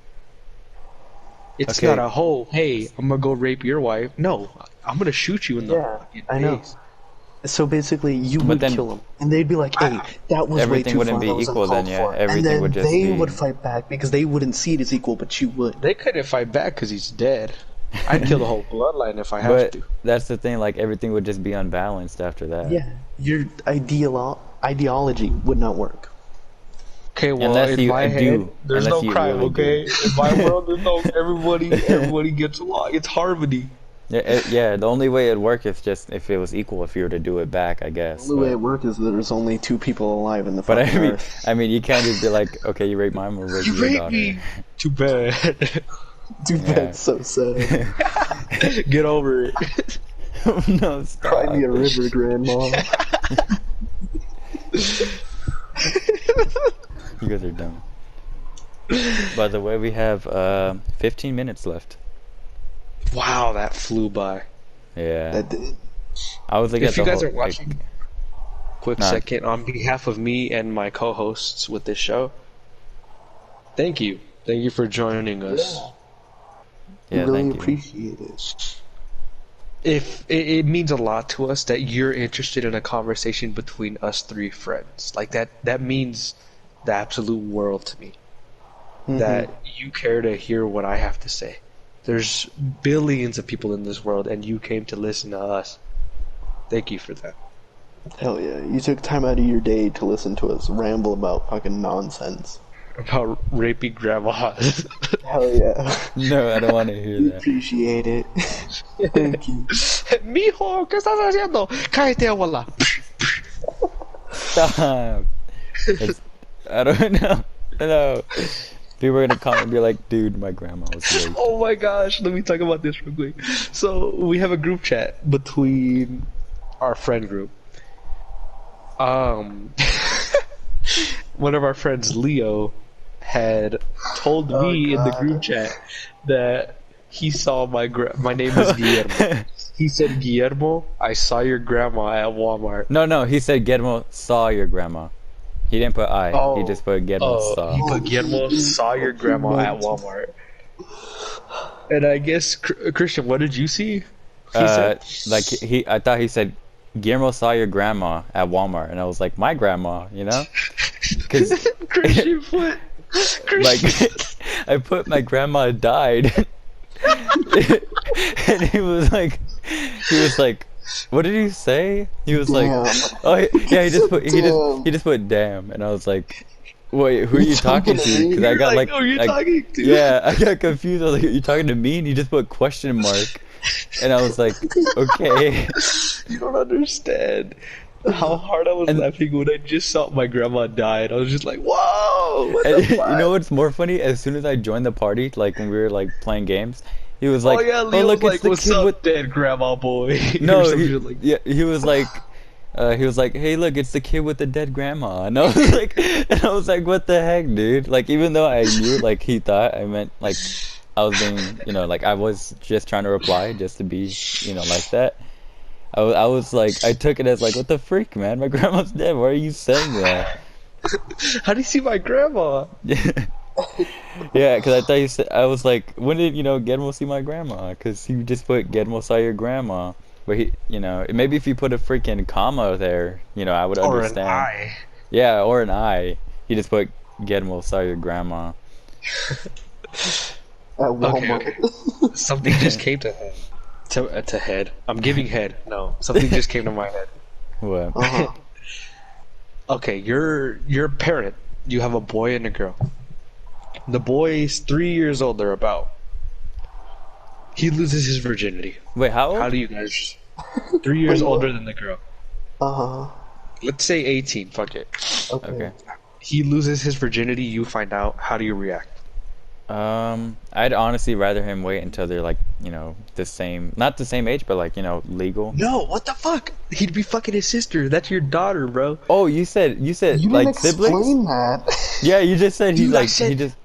It's Okay. not a whole, hey, I'm gonna go rape your wife. No, I'm gonna shoot you in the Yeah, fucking I know. face. So basically, you would then- kill them. And they'd be like, hey, that was way Everything too wouldn't far. be That was equal then, uncalled yeah. for. Everything and then would just they be- would fight back because they wouldn't see it as equal, but you would. They couldn't fight back because he's dead. I'd kill the whole bloodline if I have but to. that's the thing, like everything would just be unbalanced after that. Yeah, your ideology would not work. Okay, well, Unless in you my head, do, there's unless no you crime. really do. Okay, in my world, there's no everybody gets along. It's harmony. Yeah, yeah. The only way it'd work is just if it was equal. If you were to do it back, I The guess. only way it works is there's only two people alive in the But fucking earth. you can't just be like, okay, you rape mine, we'll rape You your raped daughter. me. Too bad. Dude, Yeah. that's so sad. Get over it. No, Cry stop. me a river, grandma. You guys are dumb. By the way, we have 15 minutes left. Wow, that flew by. Yeah. That did. I was looking If at you the guys whole, are watching, quick Nah. second, on behalf of me and my co-hosts with this show, thank you. Thank you for joining us. We yeah, really thank you. appreciate it. If it means a lot to us that you're interested in a conversation between us three friends. Like that means the absolute world to me. That you care to hear what I have to say. There's billions of people in this world and you came to listen to us. Thank you for that. Hell yeah. You took time out of your day to listen to us ramble about fucking nonsense. About raping grandmas. Hell yeah. No, I don't want to hear We that. appreciate it. Thank you. Mijo, ¿qué estás haciendo? Cállate, abuela. Stop. I don't know. No. People are gonna comment and be like, dude, my grandma was raped. Oh my gosh, let me talk about this real quick. So we have a group chat between our friend group. One of our friends, Leo, had told me in the group chat that he saw my name is Guillermo. He said, Guillermo, I saw your grandma at Walmart. No, he said Guillermo saw your grandma. He didn't put I. Oh. He just put Guillermo saw. He put Guillermo saw your grandma at Walmart. And I guess, Christian, what did you see? He said, I thought he said Guillermo saw your grandma at Walmart, and I was like, my grandma, you know? Because Christian put, like I put my grandma died, and he was like, what did he say? He was like, Damn. oh yeah, he just put Damn. he just put damn, and I was like, wait, who are you talking to? Because I got like, who are you talking to? yeah, I got confused. I was like, are you talking to me? And he just put question mark, and I was like, okay. You don't understand how hard I was laughing when I just saw my grandma died. I was just like, whoa! What And the you fuck? know what's more funny? As soon as I joined the party, like when we were like playing games, he was like, oh yeah, Leo look, was it's like, the what's kid up, with dead grandma boy? no, Or some he, shit like yeah, he was like, hey, look, it's the kid with the dead grandma. And I was like, what the heck, dude? Like, even though I knew, like, he thought I meant, like, I was being, like, I was just trying to reply just to be, like that. I was like, I took it as like, what the freak, man? My grandma's dead. Why are you saying that? How do you see my grandma? Yeah, because I thought you said, I was like, when did, Guillermo see my grandma? Because he just put Guillermo saw your grandma. But he, maybe if you put a freaking comma there, I would Or understand. an eye. Yeah, or an I. He just put Guillermo saw your grandma. At Walmart. Okay. Something just came to head. To head. I'm giving head. No, something just came to my head. What? Uh-huh. Okay, you're a parent. You have a boy and a girl. The boy's 3 years old. They're about. He loses his virginity. Wait, how old? How do you guys? 3 years older than the girl. Uh-huh. Let's say 18. Fuck it. Okay. He loses his virginity. You find out. How do you react? I'd honestly rather him wait until they're like, the same, not the same age, but like, legal. No, what the fuck? He'd be fucking his sister. That's your daughter, bro. Oh, you said You like didn't siblings? explain that. Yeah, you just said he Dude, I like said- he just.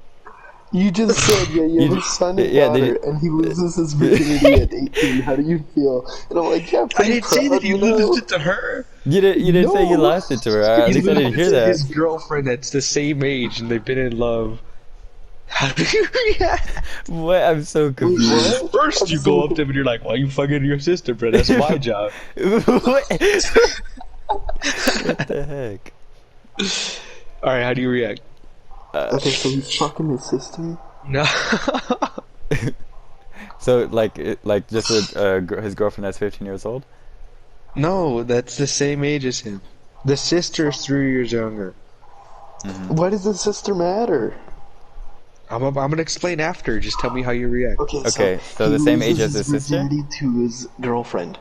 You just said, yeah, you have a son and yeah, daughter, and he loses his virginity at 18. How do you feel? And I'm like, yeah, I pretty didn't say that proud, he you know? loses it to her. You didn't say you No. lost it to her. At He least I didn't hear loses that. his girlfriend that's the same age and they've been in love. How do you react? What? I'm so confused. What? First, you go up to him and you're like, "Why you fucking your sister, bro? That's my job." What? What the heck? All right, how do you react? Okay, so he's fucking his sister? No. So like just with his girlfriend that's 15 years old. No, that's the same age as him. The sister's 3 years younger. Why does the sister matter? I'm gonna explain after. Just tell me how you react. Okay, so he the same age loses as his his sister? virginity to his girlfriend,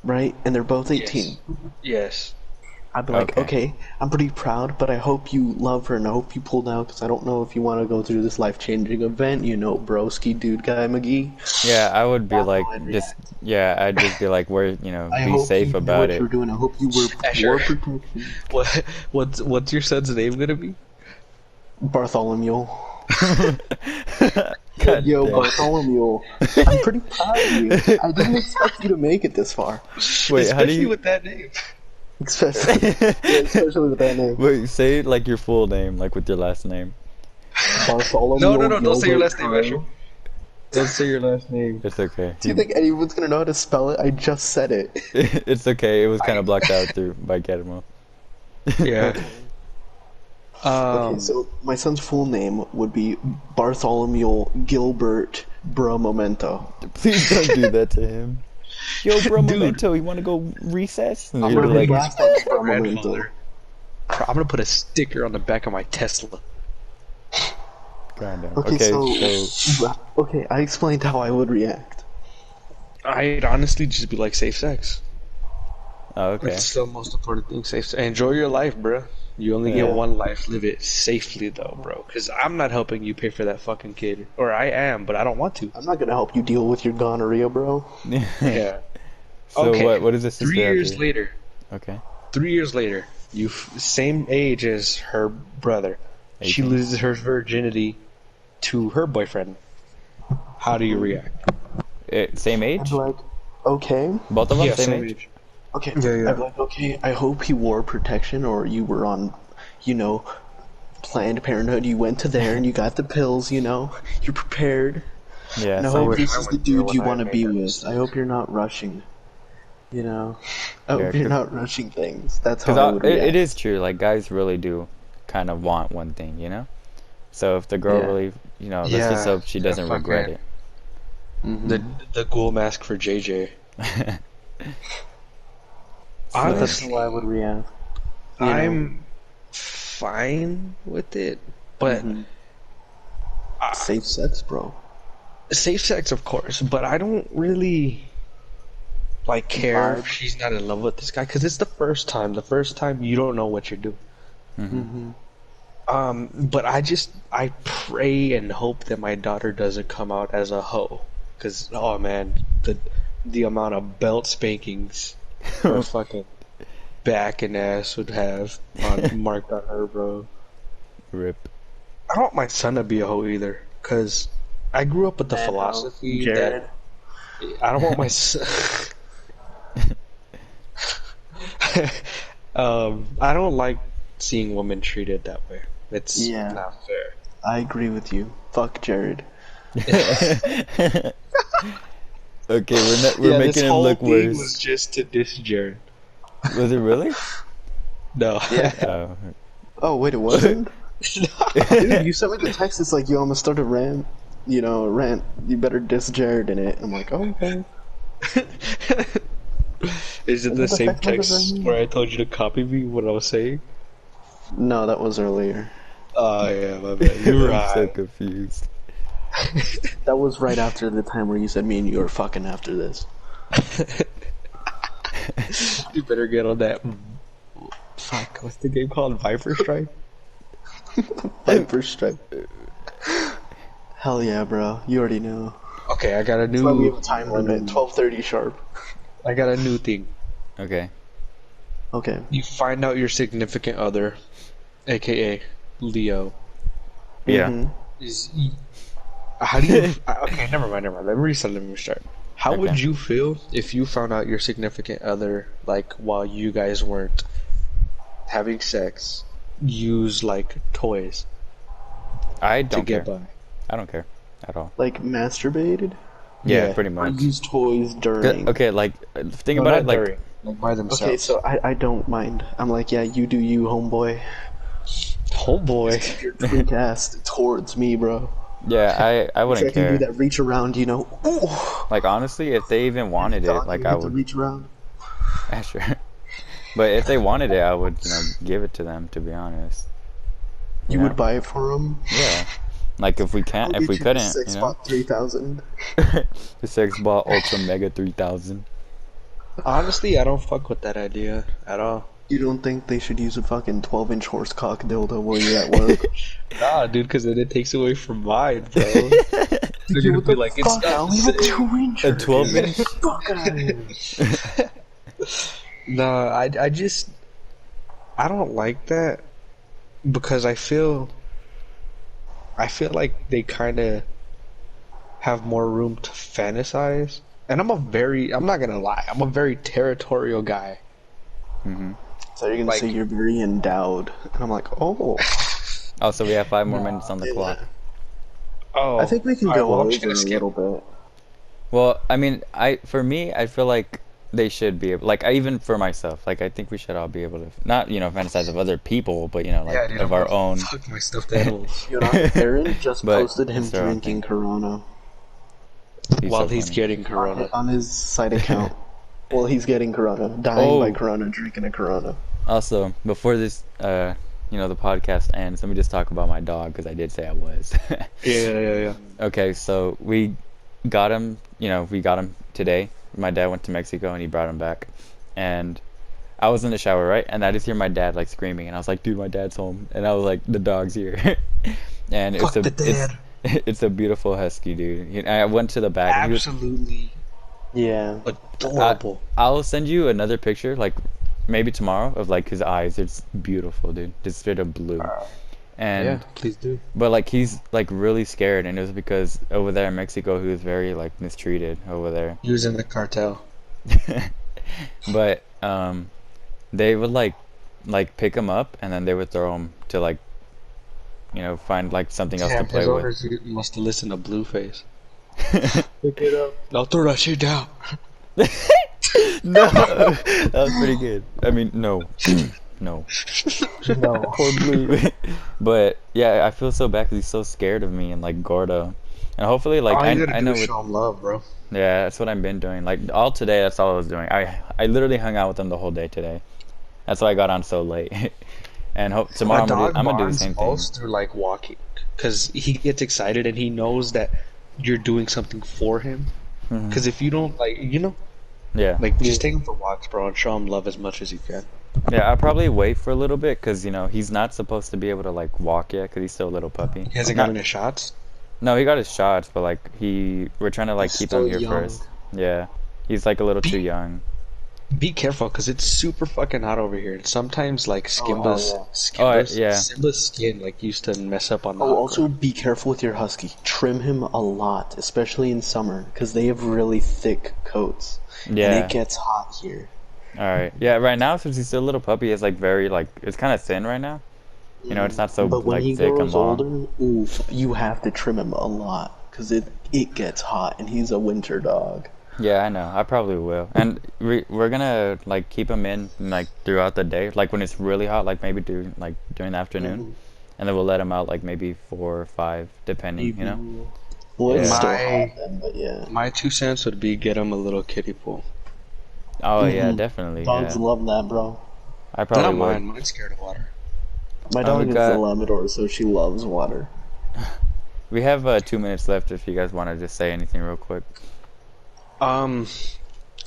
right? And they're both 18. Yes. I'd be like, Okay. okay, I'm pretty proud, but I hope you love her and I hope you pulled out because I don't know if you want to go through this life-changing event, you know, broski dude guy McGee. Yeah, I would be That's like, how I'd just, react. yeah, I'd just be like, we're, you know, I be hope safe you knew about what you it. were doing. I hope you were Asher. war protection. What's your son's name gonna be? Bartholomew. God Yo, damn. Bartholomew. I'm pretty proud of you. I didn't expect you to make it this far. Wait, how do Especially you... with that name. Especially with that name. Wait, say it like your full name, like with your last name. Bartholomew. No, don't say your Gilbert last name, Kyle. Asher. Don't say your last name. It's okay. Do you think anyone's gonna know how to spell it? I just said it. It's okay. It was kind of blocked out through by Getamo. Yeah. Okay, so my son's full name would be Bartholomew Gilbert Momento. Please don't do that to him. Yo, bro, Dude. Memento, you want to go recess? And I'm you're gonna like, make last name is Momento. grandfather. I'm gonna put a sticker on the back of my Tesla. goddamn. Okay, Okay, so okay, I explained how I would react. I'd honestly just be like, safe sex. oh, okay. It's the most important thing. Safe sex. Enjoy your life, bro. You only Yeah. get one life. Live it safely, though, bro. Because I'm not helping you pay for that fucking kid. Or I am, but I don't want to. I'm not gonna help you deal with your gonorrhea, bro. Yeah. So Okay. what is this? 3 years later. Okay. 3 years later. Same age as her brother. She 18. loses her virginity to her boyfriend. How do you react? Same I'd age? be like, okay, Both of them same age? okay. Yeah, yeah. I'd be like, okay, I hope he wore protection or you were on, you know, Planned Parenthood. You went to there and you got the pills, you know, you're prepared. Yeah. And I same hope age. this I is the went there dude when you I want to made be that with. mistake. I hope you're not rushing. You know, I Yeah, hope you're 'cause- not rushing things. That's how I Because would it react. is true. Like, guys really do kind of want one thing, you know? So if the girl Yeah. really, you know, let's Yeah. just hope she Yeah, doesn't fuck regret it. Mhm. The ghoul mask for JJ. it. So that's Honestly, how I would react. You know? I'm fine with it, but Mhm. Safe sex, bro. safe sex, of course. But I don't really like care Vibe. if she's not in love with this guy because it's the first time. The first time you don't know what you're doing. Mhm. But I pray and hope that my daughter doesn't come out as a hoe, because oh man, the amount of belt spankings her fucking back and ass would have marked on her, bro. Rip. I don't want my son to be a hoe either, because I grew up with the Man, philosophy Jared. that I don't want my son. I don't like seeing women treated that way. It's Yeah. not fair. I agree with you. Fuck Jared. Okay, we're this making him whole look thing worse. was just to diss Jared. Was it really? No. Oh. Oh wait, it wasn't. Dude, you sent me the text. It's like, yo, I'm gonna start a rant. You know, rant. You better diss Jared in it. I'm like, oh, okay. Is it Is the it the same fact that text it's right here? where I told you to copy me what I was saying? No, that was earlier. Oh yeah, my bad. You're I'm so right. confused. That was right after the time where you said me and you are fucking after this. You better get on that. Fuck, what's the game called? Viper Strike? Viper Strike. Hell yeah, bro. You already know. Okay, I got a That's why we have new. a time limit. 12:30 sharp. I got a new thing. Okay. Okay. You find out your significant other, aka Leo, Yeah. Mhm. is. How do you? Okay, never mind. Let me restart. Let me restart. How would Okay. you feel if you found out your significant other, like while you guys weren't having sex, use like toys I to don't care. get by? I don't care at all. Like masturbated? Yeah, Yeah. pretty Or much. use toys during? Okay, like think No, about not it like during, like by themselves. Okay, so I don't mind. I'm like, yeah, you do you, homeboy. oh boy. Your twink ass towards me, bro. yeah, I So I wouldn't can do care. that reach around, you know. Ooh. Like honestly, if they even wanted it, Dog, like you I get to would. reach around. Yeah, sure. But if they wanted it, I would, give it to them. To be honest, You would buy it for them? yeah. Like if we I'll if we get you the couldn't, 6-bot 3000. the 6-ball Ultra Mega 3000. Honestly, I don't fuck with that idea at all. You don't think they should use a fucking 12-inch horse cock dildo while you're at work? Nah, dude, because then it takes away from mine, bro. They're gonna be like, it's I not only have a 2-inch. A 12-inch? Fuck out of here. No, I don't like that because I feel like they kind of have more room to fantasize. And I'm not gonna lie, I'm a very territorial guy. Mm-hmm. So you're gonna say you're very endowed, and I'm like, oh. Oh, so we have 5 more minutes on the clock. Oh, I think we can go well, I'm over just gonna a skip. little bit. Well, I mean, for me, I feel like they should be able, like, even for myself, like, I think we should all be able to, not, fantasize of other people, but, like, Yeah, dude, of I'm our gonna own. Fuck my stuffed animals. You know, Aaron just But posted him it's their own drinking thing. Corona While so he's funny. getting Corona. on his side account. Well, he's getting Corona, dying by Corona, drinking a Corona. Also, before this, the podcast ends, let me just talk about my dog, because I did say I was. Yeah. Okay, so we got him, today. My dad went to Mexico and he brought him back. And I was in the shower, right? And I just hear my dad like screaming, and I was like, dude, my dad's home. And I was like, the dog's here. And Fuck the dad. it's a beautiful husky, dude. I went to the back. Absolutely Yeah. adorable. I'll send you another picture, like maybe tomorrow, of like his eyes. It's beautiful, dude. Just straight up blue. And Yeah, please do. but like he's like really scared, and it was because over there in Mexico he was very like mistreated over there. He was in the cartel. But they would like pick him up, and then they would throw him to like find like something else to play his with. owners must have listened to Blueface. Pick it up. Now throw that shit down. No, that was pretty good. I mean, no. No. No. Poor Blue. But yeah, I feel so bad because he's so scared of me and like Gordo. And hopefully, like, All you gotta I do know is what, show him love, bro. yeah, that's what I've been doing. Like all today, that's all I was doing. I literally hung out with him the whole day today. That's why I got on so late. And tomorrow I'm gonna do the same thing. Most through like walking, because he gets excited and he knows that you're doing something for him. Because if you don't, like, Yeah. like, just take him for walks, bro, and show him love as much as you can. Yeah, I'll probably wait for a little bit because he's not supposed to be able to like walk yet because he's still a little puppy. He hasn't gotten his shots. No, he got his shots, but like we're trying to like He's keep him still here young. first. Yeah, he's like a little too young. Be careful, because it's super fucking hot over here. And sometimes, like, Simba's yeah. Simba's skin, like, used to mess up on the Oh, hot also be careful with your husky. Trim him a lot, especially in summer, because they have really thick coats. Yeah. And it gets hot here. All right. Yeah. Right now, since he's still a little puppy, it's like very like it's kind of thin right now. It's not so But when like he thick and grows long. older, oof, you have to trim him a lot, because it gets hot, and he's a winter dog. Yeah, I know. I probably will. And we're gonna like keep him in like throughout the day, like when it's really hot, like maybe during the afternoon, and then we'll let him out like maybe 4 or 5, depending. Well, it's Yeah. still hot then, but yeah. My 2 cents would be get him a little kiddie pool. Oh yeah, definitely. Dogs Yeah. love that, bro. I I probably don't would. mind. Mine's scared of water. My dog we is got- a Labrador, so she loves water. We have 2 minutes left if you guys want to just say anything real quick.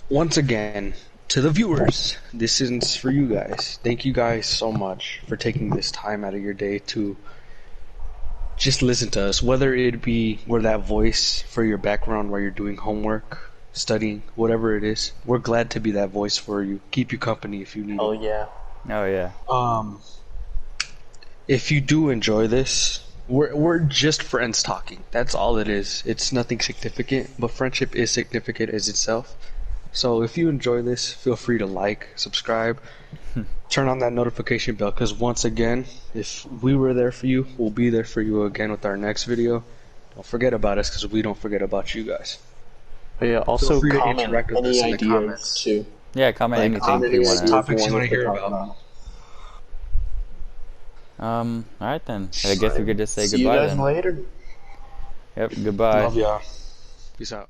Once again, to the viewers, this is for you guys. Thank you guys so much for taking this time out of your day to just listen to us. Whether it be we're that voice for your background while you're doing homework, studying, whatever it is, we're glad to be that voice for you. Keep you company if you need Oh it. yeah. Oh yeah. If you do enjoy this, we're just friends talking. That's all it is. It's nothing significant, but friendship is significant as itself. So if you enjoy this, feel free to like, subscribe, turn on that notification bell, because once again, if we were there for you, we'll be there for you again with our next video. Don't forget about us, because we don't forget about you guys. But yeah, also free to comment interact with any us in the ideas comments. too. Yeah, comment anything comment if you any want ideas to. Topics you wanna us to hear talk about. All right then. I guess we could just say See you goodbye guys then. later. Yep, goodbye. Love y'all. Peace out.